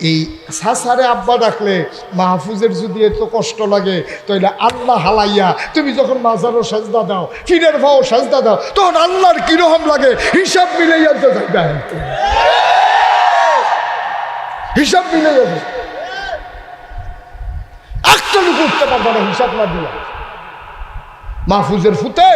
S1: এই সাসারে আব্বা ডাকলে মাহফুজের যদি এত কষ্ট লাগে তাহলে আল্লাহ হালাইয়া তুমি যখন মাজারও সাজদা দাও, ফিরের ভাও সাজদা দাও, তখন আল্লাহর কিরকম লাগে হিসাব মিলাইয়া তো যাইবে, হিসাব মিলাইয়া যাবে। একটা লোক উঠতে পারবে না হিসাব না দিয়া। মাহফুজের ফুতে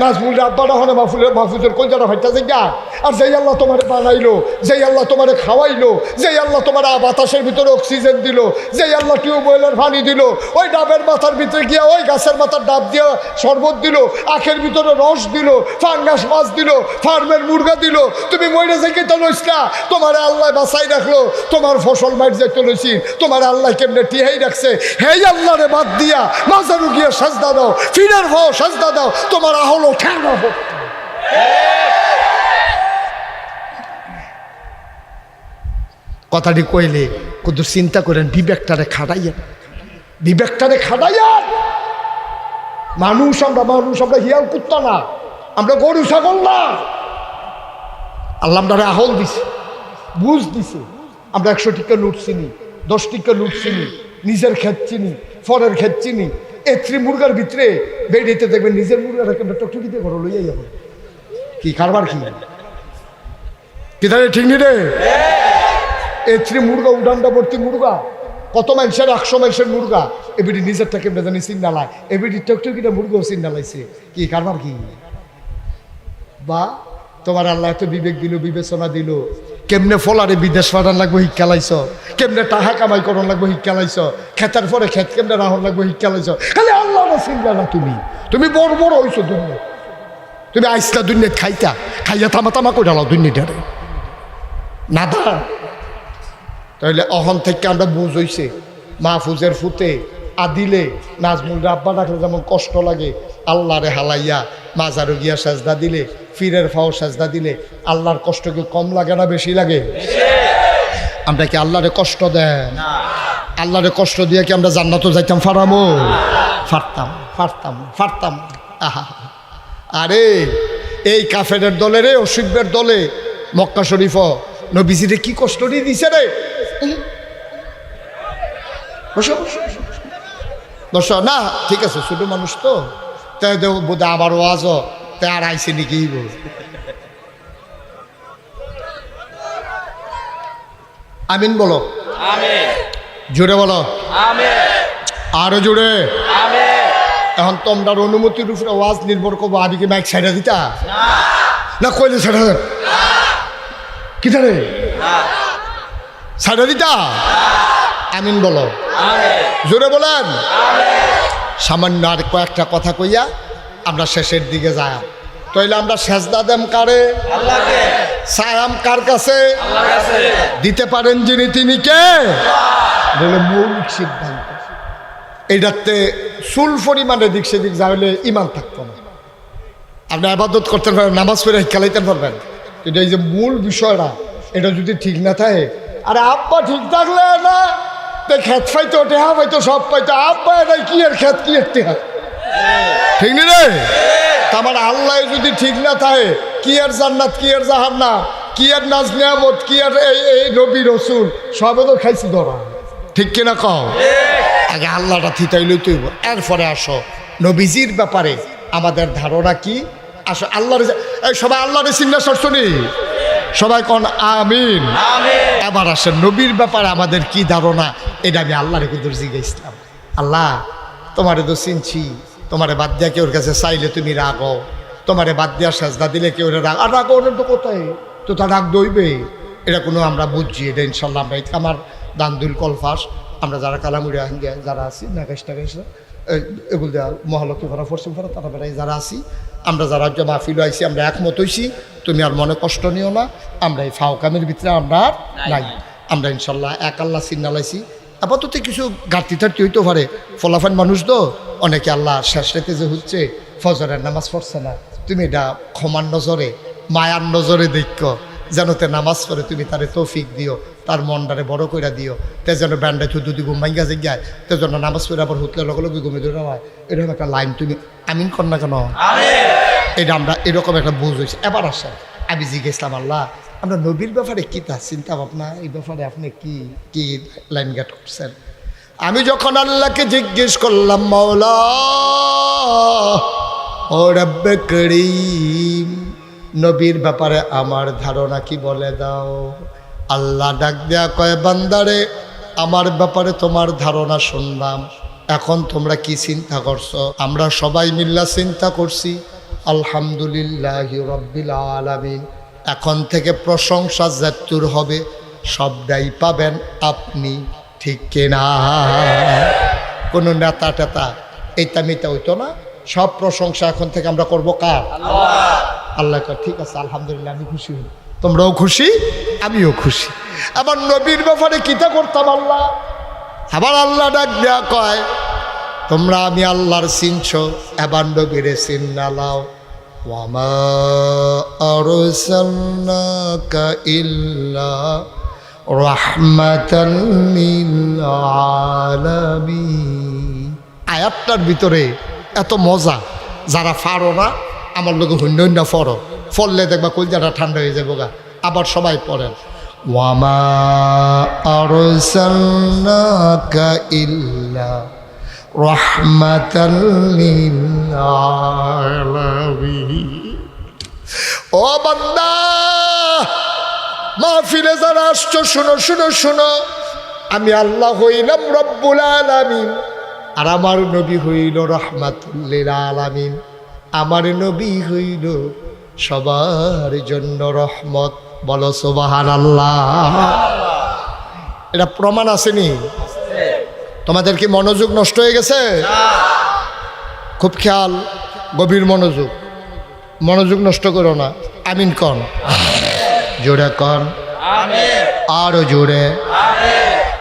S1: নাজমুলের আব্বাটা হনে মাহফুজের কলজাটা ভাইটা জায়গা। আর যেই আল্লাহ তোমারে বানাইলো, যেই আল্লাহ তোমারে খাওয়াইলো, যেই আল্লাহ তোমার বাতাসের ভিতরে অক্সিজেন দিল, যেই আল্লাহ টিউবওয়েলের পানি দিল, ওই ডাবের মাথার ভিতরে গিয়া ওই গাছের মাথার ডাব দিয়া শরবত দিল, আখের ভিতরে রস দিল, ফাঙ্গাস মাছ দিল, ফার্মের মুরগা দিল, তুমি মইরে যাইকে তো লইস না, তোমার আল্লাহ বাঁচাই রাখলো, তোমার ফসল মাইর যাইতে লইছি, তোমার আল্লাহ কেমনে টিহাই রাখছে। হেই আল্লাহরে বাদ দিয়া মাজারু গিয়া সাজদা দাও, ফিরের ভাও সাজদা দাও, তোমার আহলো ঠেঙ্গা হোক। কথাটি কইলে কত চিন্তা করেন, বিবেকটারে খাটাইয়া, বিবেকটারে খাটাইয়া। মানুষ আমরা হিয়াল কুত্তা না, আমরা গরু ছাগল না। আল্লাহ আমরা আহল দিছে, বুঝ দিছে। আমরা 100 টিকা লুট চিনি, 10 টিকা লুট চিনি, নিজের ক্ষেত চিনি, ফরের ক্ষেত চিনি। এত্রি মুরগার ভিতরে বেড়িতে দেখবেন নিজের মুরগার টকটকিতে ঘর লইয়া যাবে। কি কারবার কি ঠিক নি রে? এত্রি মুরগা উডানটা ভর্তি মুরগা, কত মানুষের 100 মানুষের মুরগা, এবিটি নিজের থেকে জানি চিন্তালায়, এবিটি টকটকিটা মুরগাও চিন্তালাইছে। কি কারবার কি? বা তোমার আল্লাহ এত বিবেক দিল, বিবেচনা দিল, কেমনে ফলারে বিদেশ পাঠান লাগবো শিক্ষা লাইছ, কেমনে টাকা কামাই করন লাগবো শিক্ষা লাইছ, খেতার পরে খেত কেমনে রাহন লাগবো শিক্ষা লাইছ। খালি আল্লাহ চিন্তা না, তুমি বড় বড় হইছো দুনিয়া, তুমি আইসলা দুনিয়াত খাইয়া তামা তামা করে ডালাও দুনিয়াটারে না দা। তাহলে অহন থেকে আমরা বুঝ হইছে মাহফুজের ফুতে আদিলে নাজমুল আব্বা ডাকলে যেমন কষ্ট লাগে, আল্লাহরে হালাইয়া মাজারু গিয়া সাজদা দিলে, ফিরের ফাও সাজদা দিলে আল্লাহর কষ্ট কি কম লাগে না বেশি লাগে? আমরা কি আল্লাহরে কষ্ট দেন? আল্লাহরে কষ্ট দিয়ে কি আমরা জান্নাতও যাইতাম? ফারতাম। আহা, আরে এই কাফেরের দলে রে, অসুখের দলে মক্কা শরীফ নবীজিরে কি কষ্ট দিয়ে দিছে রে। বসো না, ঠিক আছে, ছোট মানুষ তো, তাই বোধ আবার ওয়াজ তাই আর আইসে নাকি আমিন বলো, জোরে বলো, আরো জোরে। এখন তোমরার অনুমতির উপরে ওয়াজ নির্ভর করবো। আমি কি মাইক ছাইড়া দিতা না কইলে ছাড়া কি রে ছাড়া দিতা? আমিন বলো, জোরে বলেন। সামান্য আর কয়েকটা কথা কইয়া আমরা শেষের দিকে যাই। তাইলে আমরা সেজদা দেম কারে? আল্লাহকে। সায়াম কার কাছে? আল্লাহর কাছে। দিতে পারেন যিনি, তিনি কে? বলে মৌলিক সিদ্ধান্ত। এইটাতে চুল পরিমাণে দিক সেদিক যা হলে ইমান থাকতো না। আপনি ইবাদত করতে পারবেন, নামাজ পড়ে খেলাইতে পারবেন, কিন্তু এই যে মূল বিষয়টা এটা যদি ঠিক না থাকে, আরে আব্বা ঠিক থাকলে না খেত পাইতো, টেহা পাইতো, সব পাইতো, আব্বা এটাই কি এর খেত কি এর টেহা, ঠিক নি রে? আমার আল্লাহ যদি ঠিক না থাকে, কি আর জান্নাত, কি আর জাহান্নাম, কি আর নাজ নিয়ামত, কি আর এই নবী রসুল সবে তো খাইছি ধরা, ঠিক কিনা কও? আগে আল্লাহটা থিতাই লইতে হইব, এরপরে আসো নবীজির ব্যাপারে আমাদের ধারণা কি, আসো আল্লাহর, এই সবাই আল্লাহর চিন্তা সরছনি, সবাই কোন আমিন। এবার আসেন নবীর ব্যাপারে আমাদের কি ধারণা, এটা আমি আল্লাহর কিন্তু জিজ্ঞাসলাম। আল্লাহ তোমারে তো চিনছি, তোমারে বাদ দিয়া কেউর কাছে চাইলে তুমি রাগো, তোমারে বাদ দিয়া সাজদা দিলে কেউ রাগ, আর রাগ ওর তো কোথায়, তো তা রাগ দইবে, এটা কোনো আমরা বুঝছি। এটা ইনশাল্লাহ আমরা আমার দান্দুল কলফাস আমরা যারা কালামুড়িয়া হিঙ্গা যারা আছি নাগাইশ টাগাইশ এগুলো দেওয়া মহালক্ষ্মী ভরা ফরসিম ভরা তারা বেড়াই যারা আছি, আমরা যারা মাহফিল আইছি আমরা একমত হইছি, তুমি আর মনে কষ্ট নিও না, আমরা এই ফাওকামের ভিতরে আমরা নাই, আমরা ইনশাল্লাহ এক আল্লাহ চিন্নালাইছি। আপাতত কিছু ঘাটতি টাটতি হইতে পারে, ফলাফান মানুষ তো অনেকে আল্লাহ শেষ রাতে যে হচ্ছে ফজরের নামাজ পড়ছে না, তুমি এটা ক্ষমার নজরে মায়ার নজরে দেখ, যেন তে নামাজ পড়ে তুমি তারে তৌফিক দিও, তার মনটারে বড় করে দিও, তে যেন ব্যান্ডায় যদি ঘুম ভাঙ্গা যায়, তে যেন নামাজ পড়ে আবার হুতলে লগে লগে ঘুমে ধরে হয়, এরকম একটা লাইন তুমি আমিন কর না কেন, এটা আমরা এরকম একটা বুঝ হয়েছে। এবার আসেন আমি জিজ্ঞেসলাম আল্লাহ আমরা নবীর ব্যাপারে কী তা চিন্তা ভাবনা, এই ব্যাপারে আপনি কি কি লাইন গেট করছেন। আমি যখন আল্লাহকে জিজ্ঞেস করলাম মাওলা ও রব্বে করিম নবীর ব্যাপারে আমার ধারণা কি বলে দাও। আল্লাহ ডাক দেয়া কয় বান্দারে আমার ব্যাপারে তোমার ধারণা শুনলাম, এখন তোমরা কি চিন্তা করছো। আমরা সবাই মিল্লা চিন্তা করছি আলহামদুলিল্লাহি রাব্বিল আলামিন, এখন থেকে প্রশংসা যতুর হবে সবটাই পাবেন আপনি, ঠিক কিনা। কোনো নেতা টেতা এইটা মিতা হইতো না, সব প্রশংসা এখন থেকে আমরা করবো কার, আল্লাহ। ঠিক আছে আলহামদুলিল্লাহ, আমি খুশি হই, তোমরাও খুশি আমিও খুশি। আবার নবীর ব্যাপারে কিতা করতাম আল্লাহ, আবার আল্লাহ ডাক দেয়া কয় তোমরা আমি আল্লাহর চিনছ, এবার নবীরে চিন্নালাও। ওয়ামা আরসালনাকা ইল্লা রাহমাতাল লিল আলামিন। আয়াতটার ভিতরে এত মজা, যারা পারো না আমার লোক হইন্য হইন্য ফরো, ফললে দেখবা কলজাটা ঠান্ডা হয়ে যাবো গা। আবার সবাই পড়েন ওয়ামা আরসালনাকা ইল্লা রাহমাতাল লিল আলামিন। ও বান্দা মাহফিলে যারা আসছো শুনো শুনো শুনো, আমি আল্লাহ হইলাম রব্বুল আলামিন, আর আমার নবী হইল রাহমাতুল লিল আলামিন। আমার নবী হইল সবার জন্য রহমত, বলো সুবহানাল্লাহ। এটা প্রমাণ আসেনি? তোমাদের কি মনোযোগ নষ্ট হয়ে গেছে? খুব খেয়াল, গভীর মনোযোগ, মনোযোগ নষ্ট করো না। আমিন কন, জোরে কন, আরো জোরে।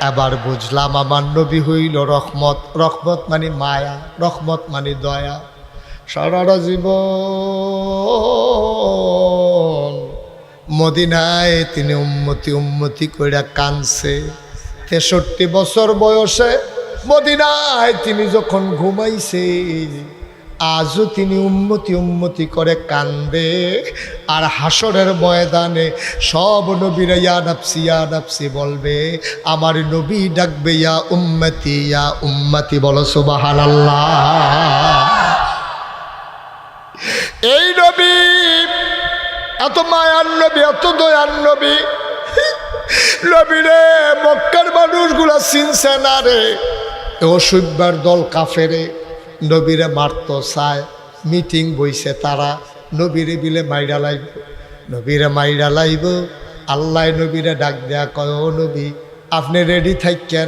S1: এবার বুঝলাম আমার নবী হইল রহমত, রহমত মানে মায়া, রহমত মানে দয়া। সারাটা জীবন মদিনায় তিনি উম্মতি উম্মতি কইরা কানছে। 63 বছর বয়সে মদিনায় তিনি যখন ঘুমাইছে, আজও তিনি উম্মতি উম্মতি করে কান্দে। আর হাসরের ময়দানে সব নবীরা ইয়া নাফসি বলবে, আমার নবী ডাকবে ইয়া উম্মতি, বলো সুবহানাল্লাহ। এই নবী এত মায়ার নবী, এত দয়ার নবী, নবীরে মক্কার মানুষগুলা চিনছে না রে। অসভ্যার দল কাফেরে নবীরে মারতো চায়, মিটিং বইছে তারা, নবীরে বিলে মাইরা লাইব, নবীরে মাইরা লাইব। আল্লাহ নবীরে ডাক দেয়া কয় ও নবী আপনি রেডি থাকেন,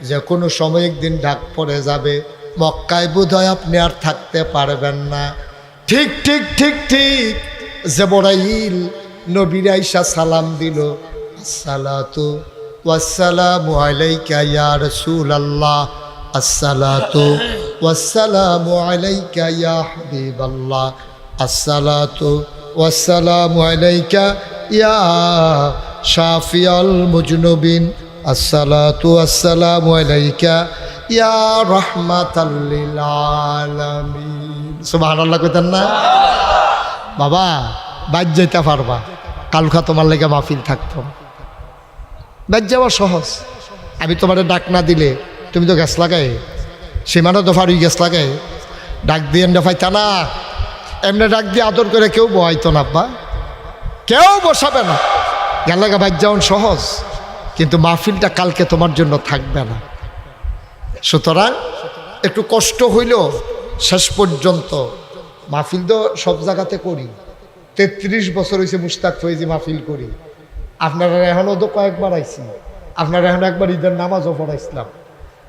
S1: যে কোনো সময় একদিন ডাক পড়ে যাবে, মক্কায় বোধহয় আপনি আর থাকতে পারবেন না। ঠিক ঠিক ঠিক ঠিক জিবরাইল নবীর আইসা সালাম দিল, আসসালাতু ওয়াসসালামু আলাইকা ইয়া রাসূলুল্লাহ, আসসালাতু ওয়াসসালামু আলাইকা ইয়া হাবিবাল্লাহ, আসসালাতু ওয়াসসালামু আলাইকা ইয়া শাফিয়াল মুজনুবিন, আসসালাতু ওয়াসসালামু আলাইকা ইয়া রাহমাতাল লিল আলামিন। সুবহানাল্লাহ কইতেন না? বাবা বাইর যাইতে পারবা, কালকা তোমার লেগে মাহফিল থাকতো, বাইর যাওয়া সহজ। আমি তোমার ডাক না দিলে তুমি তো গ্যাস লাগাই, সীমানা তো ফারুই গ্যাস লাগাই, ডাক দিয়ে পাইতা না, এমনি ডাক দিয়ে আদর করে কেউ বহাইতো না আব্বা, কেউ বসাবে না। গেলাগা বাইর যাওয়ান সহজ, কিন্তু মাহফিলটা কালকে তোমার জন্য থাকবে না। সুতরাং একটু কষ্ট হইল শেষ পর্যন্ত। মাহফিল তো সব জায়গাতে করি, 33 বছর হয়েছে মুশতাক ফয়েজি মাহফিল করি। আপনারা এখনও তো কয়েকবার আইছি, আপনারা এখন একবার ঈদের নামাজও পড়াইছিলাম।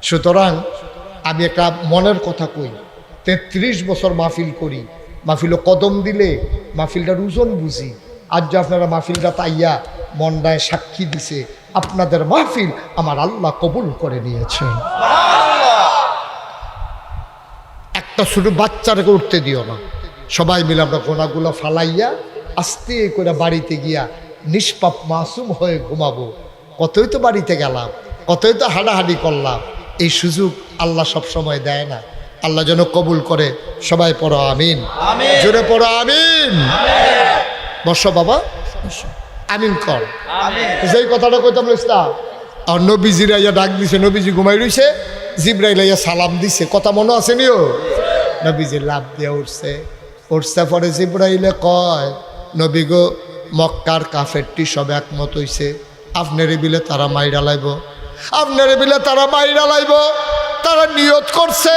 S1: সুতরাং আমি একটা মনের কথা কই, 33 বছর মাহফিল করি, মাহফিলও কদম দিলে মাহফিলটার ওজন বুঝি। আজ যে আপনারা মাহফিলটা তাইয়া মন্ডায় সাক্ষী দিছে, আপনাদের মাহফিল আমার আল্লাহ কবুল করে নিয়েছেন। একটা শুধু বাচ্চাটাকে উঠতে দিও না, সবাই মিলে আমরা গোনাগুলো ফালাইয়া আস্তে করে বাড়িতে গিয়া নিষ্পাপ মাসুম হয়ে ঘুমাবো। কতই তো বাড়িতে গেলাম, কতই তো হাঁটাহাঁটি করলাম, এই সুযোগ আল্লাহ সব সময় দেয় না। আল্লাহ যেন কবুল করে। সবাই পড়ো আমিন, জোরে পড়ো আমিন। বসো বাবা, আমিন কর। যেই কথাটা কইতাম ইসলাম, আর নবীজিরা ইয়া ডাক দিছে, নবীজি ঘুমাই রইছে, জিব্রাইল ইয়া সালাম দিছে, কথা মনে আছে নিও? নবীজি লাভ দিয়ে উঠছে, উঠছে পরে জিব্রাইলে কয়, নবী গো, মক্কার কাফেরটি সব একমত হইছে, আপনারে বিলে তারা মাইরা লাইব, আপনারে বিলে তারা মাইরা লাইব, তারা নিয়ত করছে।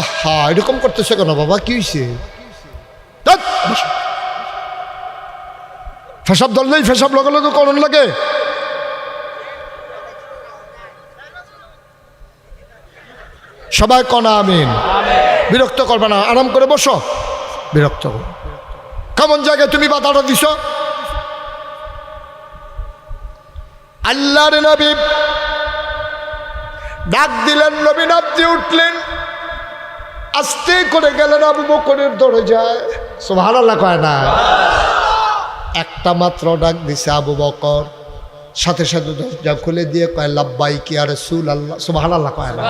S1: আহা, এরকম করতেছে কেন বাবা, কি হয়েছে? ফেসাব ধরলেই ফেসাব লগে লগে করণ লাগে। সবাই কনা আমিন। বিরক্ত করবে না, আরাম করে বসো। বিরক্ত করো, কেমন জায়গায় তুমি বাধাটা দিছ? আল্লাহর নবী ডাক দিলেন, নবী ডাক দিয়ে উঠলেন, আস্তে করে গেলেন আবু বকরের দরজায়। সুবহানাল্লাহ কয় না? একটা মাত্র ডাক দিছে আবু বকর, সাথে সাথে দরজা খুলে দিয়ে কয়, লাব্বাইক ইয়া রাসূলুল্লাহ। সুবহানাল্লাহ কয় না?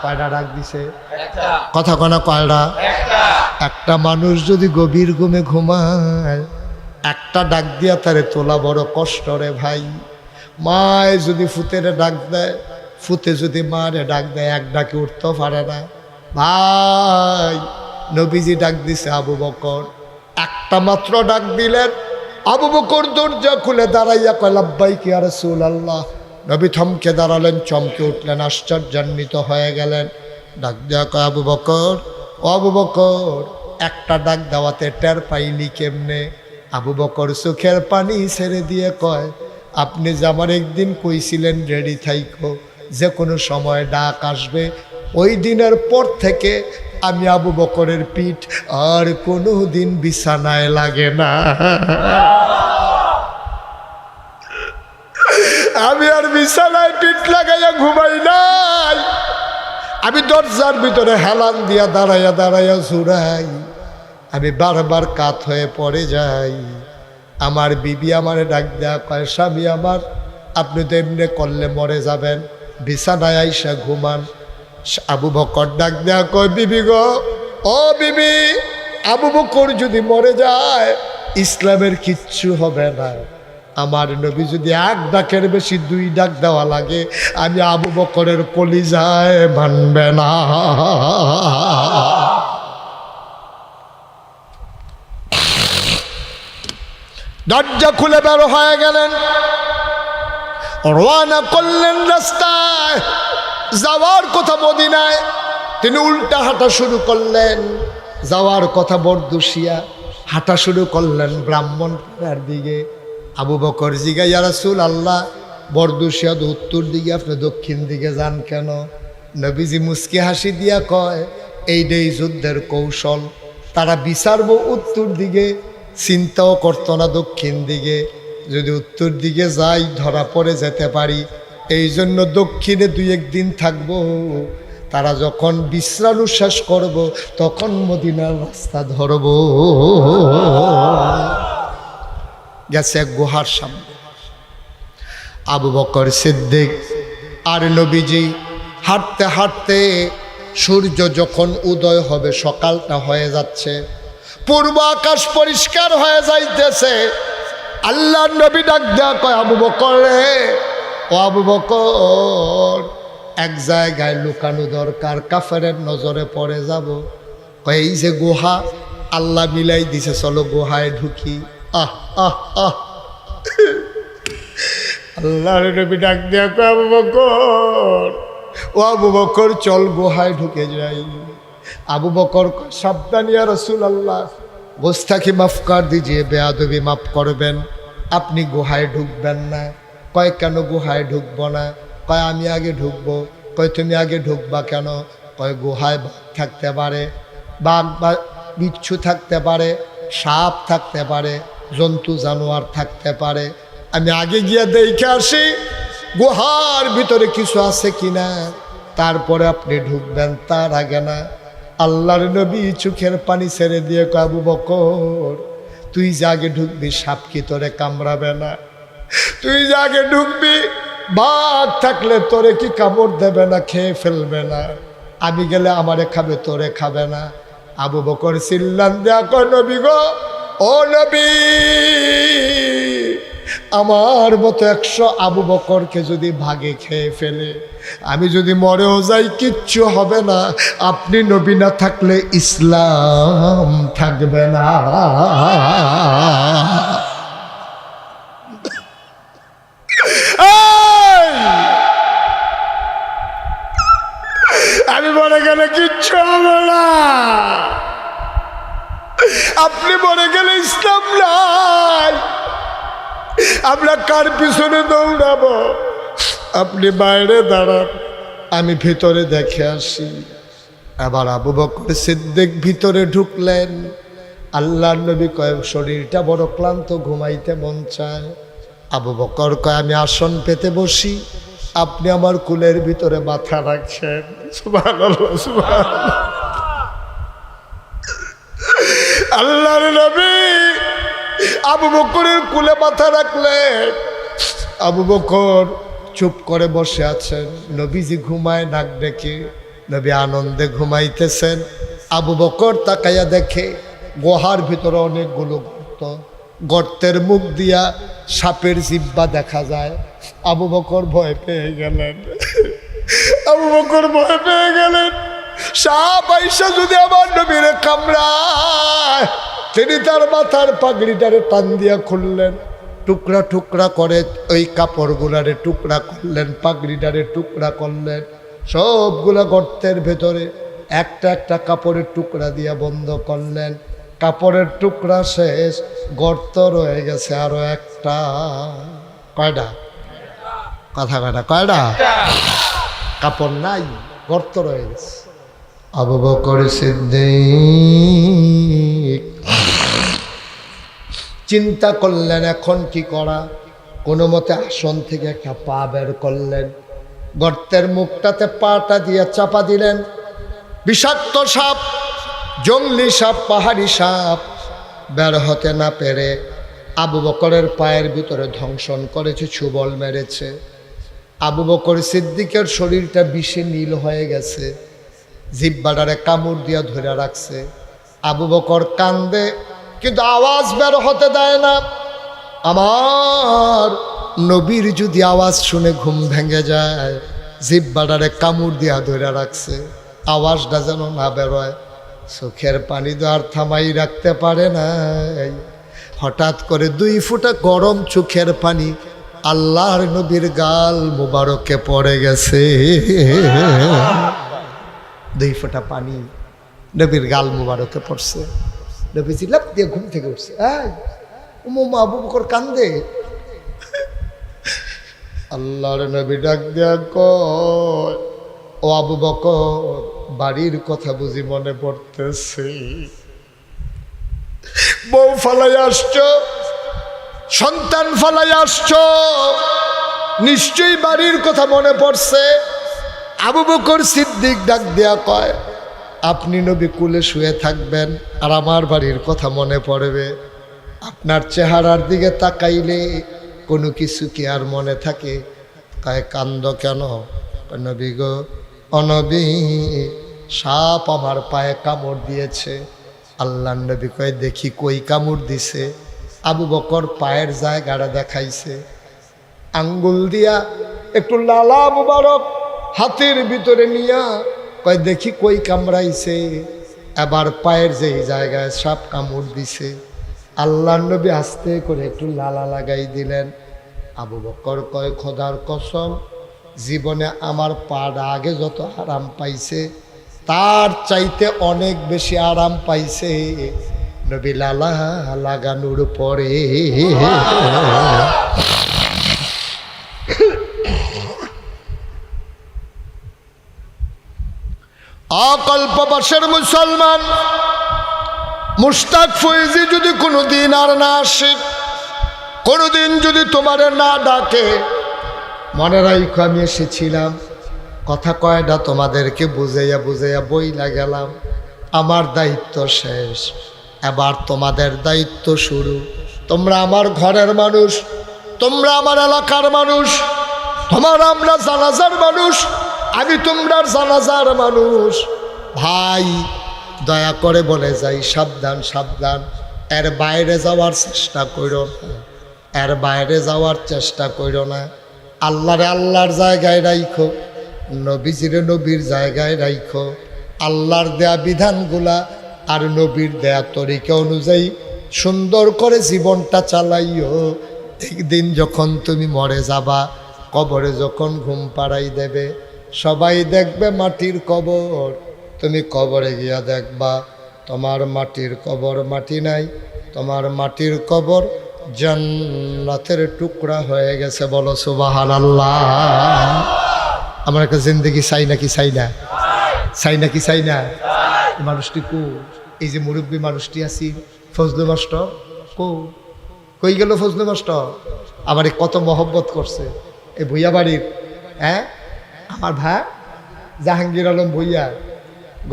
S1: কয়টা ডাক দিছে? কথা কয় না? কয়টা? একটা মানুষ যদি গভীর ঘুমে ঘুমায়, একটা ডাক দিয়া তারে তোলা বড় কষ্ট রে ভাই। মায় যদি ফুতেরে ডাক দেয়, ফুতে যদি মারে ডাক দেয়, এক ডাকে উঠতে পারে না ভাই। নবীজি ডাক দিছে আবু বকর, একটা মাত্র ডাক দিলেন। আবু বকর দরজা খুলে দাঁড়াইয়া কয়, লাব্বাইক ইয়া রাসূলুল্লাহ। নবী থমকে দাঁড়ালেন, চমকে উঠলেন, আশ্চর্যান্বিত হয়ে গেলেন। ডাক দেয়া কয়, আবু বকর, ও আবু বকর, একটা ডাক দেওয়াতে টের পাইলি কেমনে? আবু বকর চোখের পানি ছেড়ে দিয়ে কয়, আপনি যে আমার একদিন কইছিলেন রেডি থাইকো, যে কোনো সময় ডাক আসবে, ওই দিনের পর থেকে আমি আবু বকরের পিঠ আর কোনো দিন বিছানায় লাগে না। আমি আর বিছানায় পিঠ লাগাইয়া ঘুমাই নাই, আমি দরজার ভিতরে হেলান দিয়া দাঁড়াইয়া দাঁড়াইয়া ঝুরাই, আমি বারবার কাত হয়ে পড়ে যাই। আমার বিবি আমারে ডাক দেয়া কয়, স্বামী আমার, আপনি তো এমনি করলে মরে যাবেন, বিছানায় আইসা ঘুমান। আবু বকর ডাক দেয়া কয়, বিবি গো, ও বিবি, আবু বকর যদি মরে যায় ইসলামের কিচ্ছু হবে না। আমার নবী যদি এক ডাকের বেশি 2 ডাক দেওয়া লাগে, আমি আবু বকরের কলিজায় মানবে না। দরজা খুলে বের হয়ে গেলেন, রওনা করলেন রাস্তায় যাওয়ার কথা মদিনায়। তিনি উল্টা হাঁটা শুরু করলেন, যাওয়ার কথা বরদুশিয়া, হাঁটা শুরু করলেন ব্রাহ্মণপাড়ার দিকে। আবু বকর জিগাই, ইয়া রাসূলুল্লাহ, বরদুশিয়া তো উত্তর দিকে, আপনি দক্ষিণ দিকে যান কেন? নবীজি মুস্কি হাসি দিয়া কয়, এইটাই যুদ্ধের কৌশল, তারা বিচারবো উত্তর দিকে, চিন্তাও করতো না দক্ষিণ দিকে। যদি উত্তর দিকে যাই ধরা পড়ে যেতে পারি, এই জন্য দক্ষিণে 2-1 দিন থাকবো। তারা যখন বিশ্রাম শেষ করব তখন মদিনার রাস্তা ধরব। গেছে এক গুহার সামনে, আবু বকর সিদ্দিক আর নবীজি হাঁটতে হাঁটতে, সূর্য যখন উদয় হবে, সকালটা হয়ে যাচ্ছে, পূর্ব আকাশ পরিষ্কার হয়ে যাইতেছে। আল্লাহর নবী ডাক দেয়া কয়, আবু বকর রে, ও আবু বকর, এক জায়গায় লুকানো দরকার, কাফেরের নজরে পড়ে যাব। কয়, এই যে গুহা, আল্লাহ মিলাই দিছে, চলো গুহায় ঢুকি। আহ আহ আহ আল্লাহর নবী ডাক দিয়া কয়, আবু বকর, ও আবু বকর চল গুহায় ঢুকে যাই। আবু বকর সাবধান ইয়া রাসূলুল্লাহ, গোস্তাখি মাফ কর দিজিয়ে, বেয়াদবি মাফ করবেন, আপনি গুহায় ঢুকবেন না। কয় কেন গুহায় ঢুকবো না? কয় আমি আগে ঢুকবো। কয় তুমি আগে ঢুকবা কেন? কয় গুহায় বাঘ থাকতে পারে, বাঘ বা বিচ্ছু থাকতে পারে, সাপ থাকতে পারে, জন্তু জানোয়ার থাকতে পারে, আমি আগে গিয়ে দেখে আসি গুহার ভিতরে কিছু আছে কিনা, তারপরে আপনি ঢুকবেন, তার আগে না। আল্লাহর নবী চোখের পানি ছেড়ে দিয়ে কয়, আবু বকর তুই যে আগে ঢুকবি, সাপ কি তোরে কামড়াবে না? তুই যে আগে ঢুকবি, বাঘ থাকলে তোরে কি কামড় দেবে না, খেয়ে ফেলবে না? আমি গেলে আমারে খাবে, তোরে খাবে না? আবু বকর চিল্লান দেয়া কয়, নবী গো, ও নবী, আমার মতো 100 আবু বকরকে যদি ভাগে খেয়ে ফেলে, আমি যদি মরেও যাই কিচ্ছু হবে না, আপনি নবী না থাকলে ইসলাম থাকবে না। আমি মরে গেলে কিচ্ছু হবে না, আপনি মরে গেলে ইসলাম নাই, আমরা কার পিছনে দৌড়াবো? আপনি বাইরে দাঁড়ান, আমি ভিতরে দেখে আসি। আবার আবু বকর সিদ্দিক ভিতরে ঢুকলেন। আল্লাহর নবী কয়, শরীরটা বড় ক্লান্ত, ঘুমাইতে মন চায়। আবু বকর কয়, আমি আসন পেতে বসি, আপনি আমার কুলের ভিতরে মাথা রাখছেন। সুবহানাল্লাহ, সুবহানাল্লাহ। আল্লাহর নবী আবু বকরের কুলে মাথা রাখলেন। আবু বকর চুপ করে বসে আছেন। নবীজি ঘুমায় নাক ডেকে, নবী আনন্দে ঘুমাইতেছেন। আবু বকর তাকাইয়া দেখে গুহার ভিতরে অনেকগুলো গর্ত, গর্তের মুখ দিয়া সাপের জিহ্বা দেখা যায়। আবু বকর ভয় পেয়ে গেলেন। আবু বকর ভয় পেয়ে গেলেন, সাপ আইসা যদি আমার নবীরে কামড়ায়। তিনি তার মাথার পাগড়িটারে টান দিয়া খুললেন, টুকরা টুকরা করে ওই কাপড়গুলারে টুকরা করলেন, পাগড়িটারে টুকরা করলেন, সবগুলা গর্তের ভেতরে একটা একটা কাপড়ের টুকরা দিয়া বন্ধ করলেন। কাপড়ের টুকরা শেষ, গর্ত রয়ে গেছে আরো একটা। কয়টা? কথা কয়টা? কয়টা? কাপড় নাই, গর্ত রয়ে গেছে। আবু বকর সিদ্দিক চিন্তা করলেন এখন কি করা। কোনো মতে আসন থেকে একটা পা বের করলেন, গর্তের মুখটাতে পাটা দিয়ে চাপা দিলেন। বিষাক্ত সাপ, জঙ্গলি সাপ, পাহাড়ি সাপ বের হতে না পেরে আবু বকরের পায়ের ভিতরে ধ্বংসন করেছে, ছুবল মেরেছে। আবু বকর সিদ্দিকের শরীরটা বিষে নীল হয়ে গেছে, জিহ্বাটারে কামড় দিয়া ধরে রাখছে। আবু বকর কান্দে, কিন্তু আওয়াজ বের হতে দেয় না। আমার নবীর যদি আওয়াজ শুনে ঘুম ভেঙে যায়, জিহ্বাটারে কামড় দিয়া ধরে রাখছে, আওয়াজটা যেন না বেরোয়। চোখের পানি তো আর থামাই রাখতে পারে নাই। হঠাৎ করে 2 ফোঁটা গরম চোখের পানি আল্লাহর নবীর গাল মুবারকে পড়ে গেছে। 2 ফোঁটা পানি নবীর গাল মুবারকে পড়ছে। নবীজি লাফ দিয়ে ঘুম থেকে উঠছে। আবু বকর কান্দে। আল্লাহর নবী ডাক দিয়া কয়, ও আবু বকর, বাড়ির কথা বুঝি মনে পড়তেছে? বউ ফালাই আসছ, সন্তান ফালাই আসছ, নিশ্চয়ই বাড়ির কথা মনে পড়ছে। আবু বকর সিদ্দিক ডাক দেয়া কয়, আপনি নবী কুলে শুয়ে থাকবেন আর আমার বাড়ির কথা মনে পড়বে? আপনার চেহারার দিকে তাকাইলে কোনো কিছু কি আর মনে থাকে? কয়, কান্দ কেন? নবী গো, অনবী, সাপ আমার পায়ে কামড় দিয়েছে। আল্লাহ নবী কয়, দেখি কই কামড় দিছে? আবু বকর পায়ের জায়গাটা দেখাইছে, আঙ্গুল দিয়া একটু লালা মুবারক হাতের ভিতরে নিয়া কয়, দেখি কই কামড়াইছে? এবার পায়ের যেই জায়গায় সাপ কামড় দিছে আল্লাহর নবী আস্তে করে একটু লালা লাগাই দিলেন। আবু বকর কয় খোদার কসম, জীবনে আমার পাটা আগে যত আরাম পাইছে তার চাইতে অনেক বেশি আরাম পাইছে নবী লালা লাগানোর পরে। অকল্পবাসের মুসলমান মুশতাক ফয়েজি যদি কোনোদিন আর না আসে, কোনোদিন যদি তোমারে না ডাকে, মনে রাখো আমি এসেছিলাম, কথা কয়টা তোমাদেরকে বুঝাইয়া বুঝাইয়া বইলা গেলাম, আমার দায়িত্ব শেষ, এবার তোমাদের দায়িত্ব শুরু। তোমরা আমার ঘরের মানুষ, তোমরা আমার এলাকার মানুষ, তোমরা আমরা জানাজার মানুষ, আমি তোমরার জানাজার মানুষ। ভাই দয়া করে বলে যাই, সাবধান সাবধান, এর বাইরে যাওয়ার চেষ্টা করো না, এর বাইরে যাওয়ার চেষ্টা করো না। আল্লাহরে আল্লাহর জায়গায় রাখো, নবীজিরে নবীর জায়গায় রাখো, আল্লাহর দেয়া বিধানগুলা আর নবীর দেয়া তরিকা অনুযায়ী সুন্দর করে জীবনটা চালাইও। একদিন যখন তুমি মরে যাবা, কবরে যখন ঘুম পাড়াই দেবে, সবাই দেখবে মাটির কবর, তুমি কবরে গিয়া দেখবা তোমার মাটির কবর মাটি নাই, তোমার মাটির কবর জান্নাতের টুকরা হয়ে গেছে। বলো সুবহানাল্লাহ। আমার একটা জিন্দেগি চাই নাকি চাই না, চাই নাকি চাই না? মানুষটি কো, এই যে মুরব্বী মানুষটি আছি ফজলু মাস্টার কো, কই গেল ফজলু মাস্টার? আমার কত মহব্বত করছে এই ভুইয়া বাড়ির, হ্যাঁ আমার ভাই জাহাঙ্গীর আলম ভুইয়া।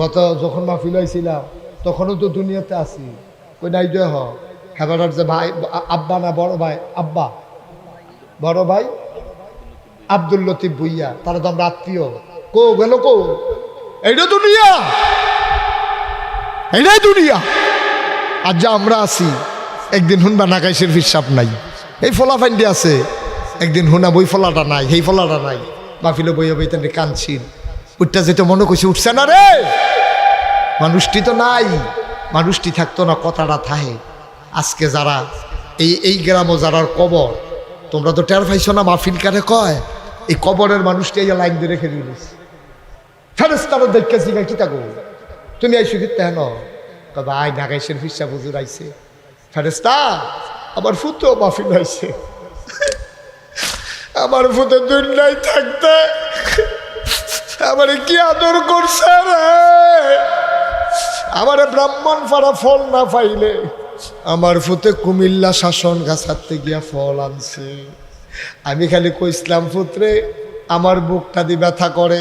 S1: গত যখন মাহফিল হয়েছিলাম তখনও তো দুনিয়াতে আছি, কই নাই দে হ হেবারার যে ভাই আব্বা না বড় ভাই, আব্বা বড় ভাই আব্দুল লতিফ ভুইয়া, তারা তো আমরা আত্মীয়। কো গেল কো? এইটা দুনিয়া, এইটাই দুনিয়া। আর যা আমরা আছি, একদিন হুনবা নাকাইশের হিসাব নাই, এই ফলা ফাইন্ডি আছে, একদিন হুনা বই ফলাটা নাই, সেই ফলাটা নাই, মাহফিলে বইয়া বইতেন কানছিল, উঠটা যেতে মনে করছে উঠছে না রে, মানুষটি তো নাই, মানুষটি থাকতো না, কথাটা থাহে। আজকে যারা এই গ্রামও যারার কবর, তোমরা তো টের পাইছো না, মাহফিল কারে কয় এই কবরের মানুষটি এই লাইন দিয়ে রেখে দিলিস, ফেরেশতারা দেখেছি কি থাকো তুমি আইসো কি তেন ভাই নাগাইশের হিসাব হুজুর আইছে, ফেরেশতা আমার ফুতো মাহফিল হয়েছে, আমার ফুতো দুনিয়ায় থাকতে আমার কি আদর করছে রে, আমার ব্রাহ্মণ ফাড়া ফল না পাইলে আমার ফুতে কুমিল্লা শাসন গাছাতে গিয়া ফল আনছে। আমি খালি কইসলাম ফুতরে আমার বুকটা দি ব্যথা করে,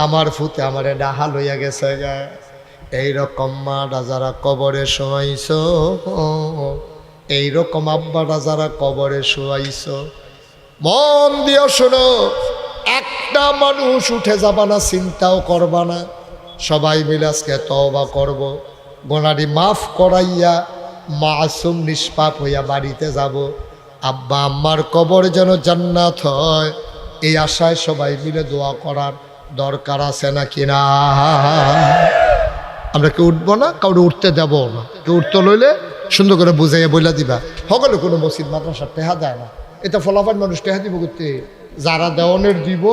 S1: আমার ফুতে আমারে ডাহা লইয়া গেছে গা। এইরকম মাটা যারা কবরে শোয়াইছ, এইরকম আব্বাটা যারা কবরে শোয়াইছ, মন দিয়ে শোনো, একটা মানুষ উঠে যাবা না, চিন্তাও করবা না, সবাই মিলে আজকে তওবা করব, গোনারি মাফ করাইয়া মাসুম নিষ্পাপ হইয়া বাড়িতে যাব, আব্বা আম্মার কবর যেন জান্নাত হয়, এই আশায় সবাই মিলে দোয়া করার দরকার আছে নাকি না? আমরা কেউ উঠবো না, কাউকে উঠতে দেব না, কেউ উঠতে লইলে সুন্দর করে বুঝাইয়া বইলা দিবা। সকলে কোনো মসজিদ মাদ্রাসা টেহা দেয় না, এটা ফলাফল মানুষ টেহা দিব করতে, যারা দেওয়ানের দিব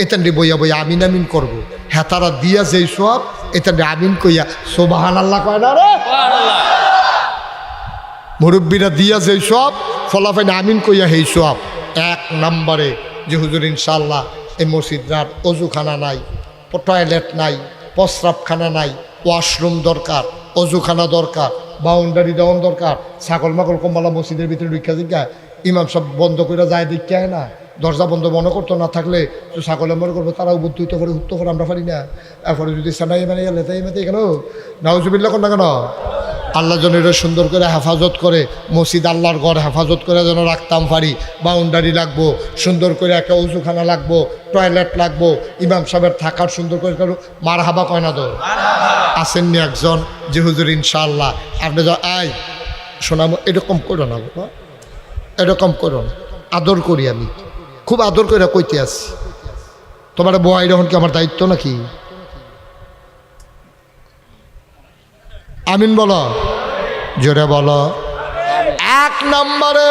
S1: এতান্ডি বইয়া বইয়া আমিন আমিন করবো, হ্যাঁ তারা দিয়া যেই সব এতান্ডি আমিন কইয়া সুবহানাল্লাহ কয় না রে, মুরব্বীরা দিয়া যেই সব ফলাফল আমিন কইয়া হেই সব। এক নম্বরে যে হুজুর ইনশাল্লাহ এই মসজিদরার অজুখানা নাই, টয়লেট নাই, প্রস্রাবখানা নাই, ওয়াশরুম দরকার, অজুখানা দরকার, বাউন্ডারি দেওয়ান দরকার, ছাগল মাগল কমলা মসজিদের ভিতরে ঢুকা দিকা ইমাম সব বন্ধ করে যায় দেখায় না, দরজা বন্ধ মনে করতো না থাকলে তো ছাগলে মনে করবো তারাও বুদ্ধ হইতে পারে, উঠতে পারে, আমরা পারি না। এরপরে যদি সানাই মানে গেলে তাই মেতে গেল নাউজুবিল্লাহ কোন না কেন, আল্লাহ যেন এটা সুন্দর করে হেফাজত করে, মসজিদ আল্লাহর ঘর হেফাজত করে যেন রাখতাম পারি, বাউন্ডারি লাগবো, সুন্দর করে একটা উজুখানা লাগবো, টয়লেট লাগবো, ইমাম সাহেবের থাকার সুন্দর করে মার হাবা কয় না তো আসেননি একজন যে হুজুর ইনশাআল্লাহ আপনি আয় শোনাবো, এরকম করো না বাবা, এরকম করো না, আদর করি, আমি খুব আদর করে কইতে আসি, তোমার বয় যখন কি আমার দায়িত্ব নাকি? আমিন বলো, জোরে বলো। এক নম্বরে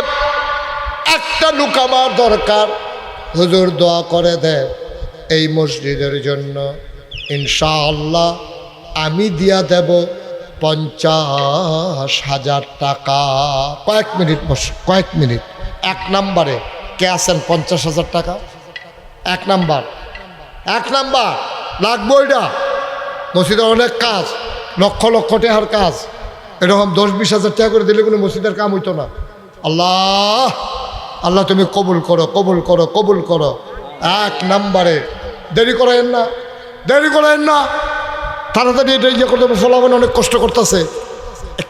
S1: একটা লোক আমার দরকার, হুজুর দোয়া করে দে এই মসজিদের জন্য, ইনশাআল্লাহ আমি দিয়া দেব 50,000 টাকা। কয়েক মিনিট বস, কয়েক মিনিট। এক নম্বরে কে আছেন 50,000 টাকা? এক নাম্বার লাগবো। এটা মসজিদের অনেক কাজ, লক্ষ লক্ষ টাকার কাজ, এরকম 10-20 হাজার টাকা করে দিলে কোনো মসজিদের কাম হইতো না। আল্লাহ আল্লাহ তুমি কবুল করো, কবুল করো, কবুল করো। এক নম্বরে দেরি করেন না, দেরি করেন না, তাড়াতাড়ি এটা ইয়ে করতে হবে। ফলাফল অনেক কষ্ট করতেছে।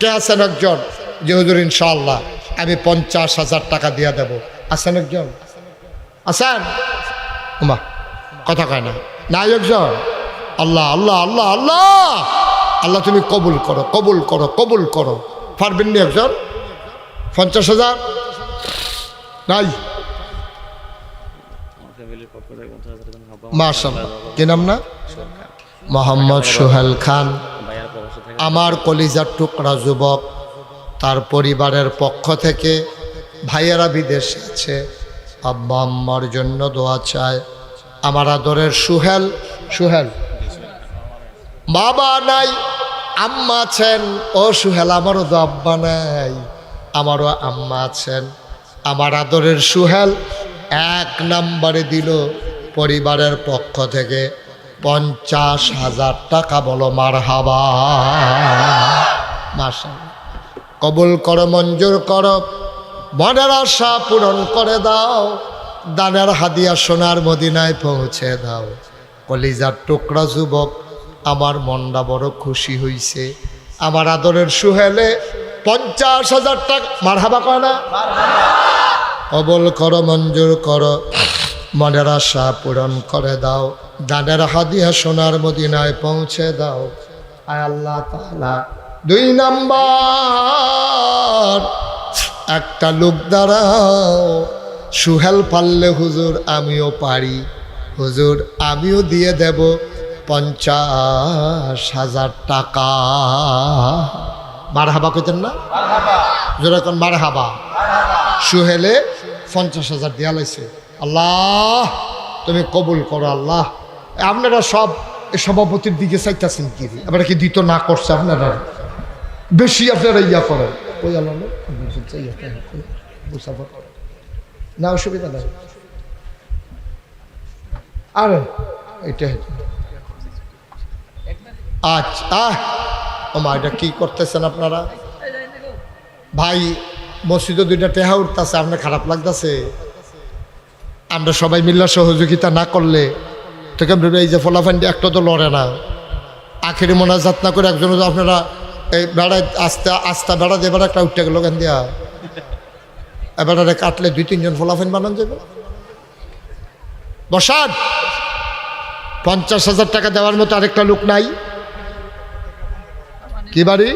S1: কে আছেন একজন যে হুজুর ইনশাআল্লাহ আমি 50,000 টাকা দিয়া দেব? আছেন একজন? আছেন? মা কথা কয় না, নাই একজন? আল্লাহ আল্লাহ আল্লাহ আল্লাহ আল্লাহ তুমি কবুল করো, কবুল করো, কবুল করো। পারবেন নি একজন? 50,000 নাই? মাশাআল্লাহ, কি নাম না? মোহাম্মদ সোহেল খান, আমার কলিজার টুকরা যুবক, তার পরিবারের পক্ষ থেকে ভাইয়েরা বিদেশে আছে, আব্বা আম্মার জন্য দোয়া চায়। আমার আদরের সোহেল, সোহেল বাবা নাই, আম্মা আছেন। ও সোহেল, আমারও তো আব্বা নাই, আমারও আম্মা আছেন। আমার আদরের সোহেল এক নম্বরে দিল পরিবারের পক্ষ থেকে 50,000 টাকা। বলো মারহাবা। মাশাআল্লাহ, কবুল করো, মঞ্জুর করো, মনের আশা পূরণ করে দাও, দানের হাদিয়া সোনার মদিনায় পৌঁছে দাও। কলিজার টুকরা যুবক, আমার মনটা বড় খুশি হইছে। আমার আদরের সোহেলে 50,000 টাকা। মারহাবা কয় না? কবুল করো, মঞ্জুর করো, মনের আশা পূরণ করে দাও, দানের হাদিয়া সোনার মদিনায় পৌঁছে দাও। আয় আল্লাহ তাআলা। 2 নাম্বার, একটা লোক দাঁড়াও, সোহেল পারলে হুজুর আমিও পারি, হুজুর আমিও দিয়ে দেব 50,000 টাকা। মারহাবা কইতেন না? যেরকম মারহাবা। সোহেলে 50,000 দিয়া লাইছে। আল্লাহ তুমি কবুল করো। আল্লাহ, আপনারা সব সভাপতির দিকে চাইতেছেন কি? আপনারা কি দিত না করছে? আপনারা বেশি আপনারা ইয়া করেন। ওই আল্লাহ না, অসুবিধা নাই। আরে এটা আচ্ছা, ও মা, এটা কি করতেছেন আপনারা? ভাই মসজিদে 2টা টেহা উঠতেছে, আপনার খারাপ লাগতেছে? আমরা সবাই মিল্লা সহযোগিতা না করলে তোকে এই যে ফলাফান্ডি একটা তো লড়ে না। আখেরি মোনাজাত না করে একজন আপনারা এই বেড়ায় আস্তা বেড়া দিয়ে বেড়া একটা উঠতে গেল কেন দিয়া, এবারে কাটলে 2-3 জন ফলাফাইন বানান যাবে। বসান, 50,000 টাকা দেওয়ার মতো আরেকটা লোক নাই? কি বাড়ি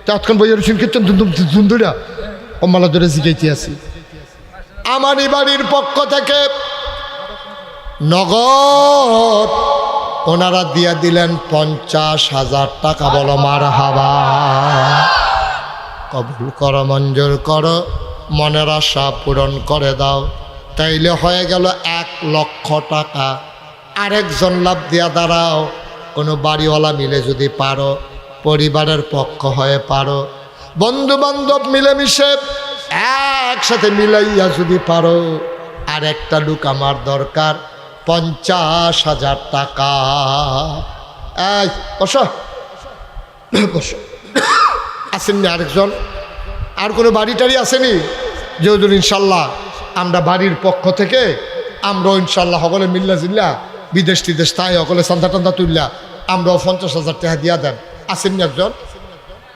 S1: তৎক্ষণ বইয়ের কীর্তন ধুন্দুরা কম্মালা ধরে জিগাইতে আছি। আমারই বাড়ির পক্ষ থেকে নগদ ওনারা দিয়া দিলেন 50,000 টাকা। বলো মারহাবা। কবুল করো, মঞ্জুর করো, মনের আশা পূরণ করে দাও। তাইলে হয়ে গেল 1 লক্ষ টাকা। আরেকজন লাভ দিয়া দাঁড়াও, কোনো বাড়িওয়ালা মিলে যদি পারো, পরিবারের পক্ষ হয়ে পারো, বন্ধু বান্ধব মিলেমিশে একসাথে মিলাইয়া যদি পারো, আর একটা লোক আমার দরকার 50,000 টাকা। এই বসো, বসো। আসেননি আরেকজন? আর কোনো বাড়ি টাড়ি আসেনি? যেহেতু ইনশাল্লাহ আমরা বাড়ির পক্ষ থেকে আমরাও ইনশাল্লাহ সকলে মিল্লা জিল্লা বিদেশ টিদেশ তাই সকলে চান্দা টান্দা তুললা আমরাও 50,000 টাকা দিয়া দেন। আসেননি একজন?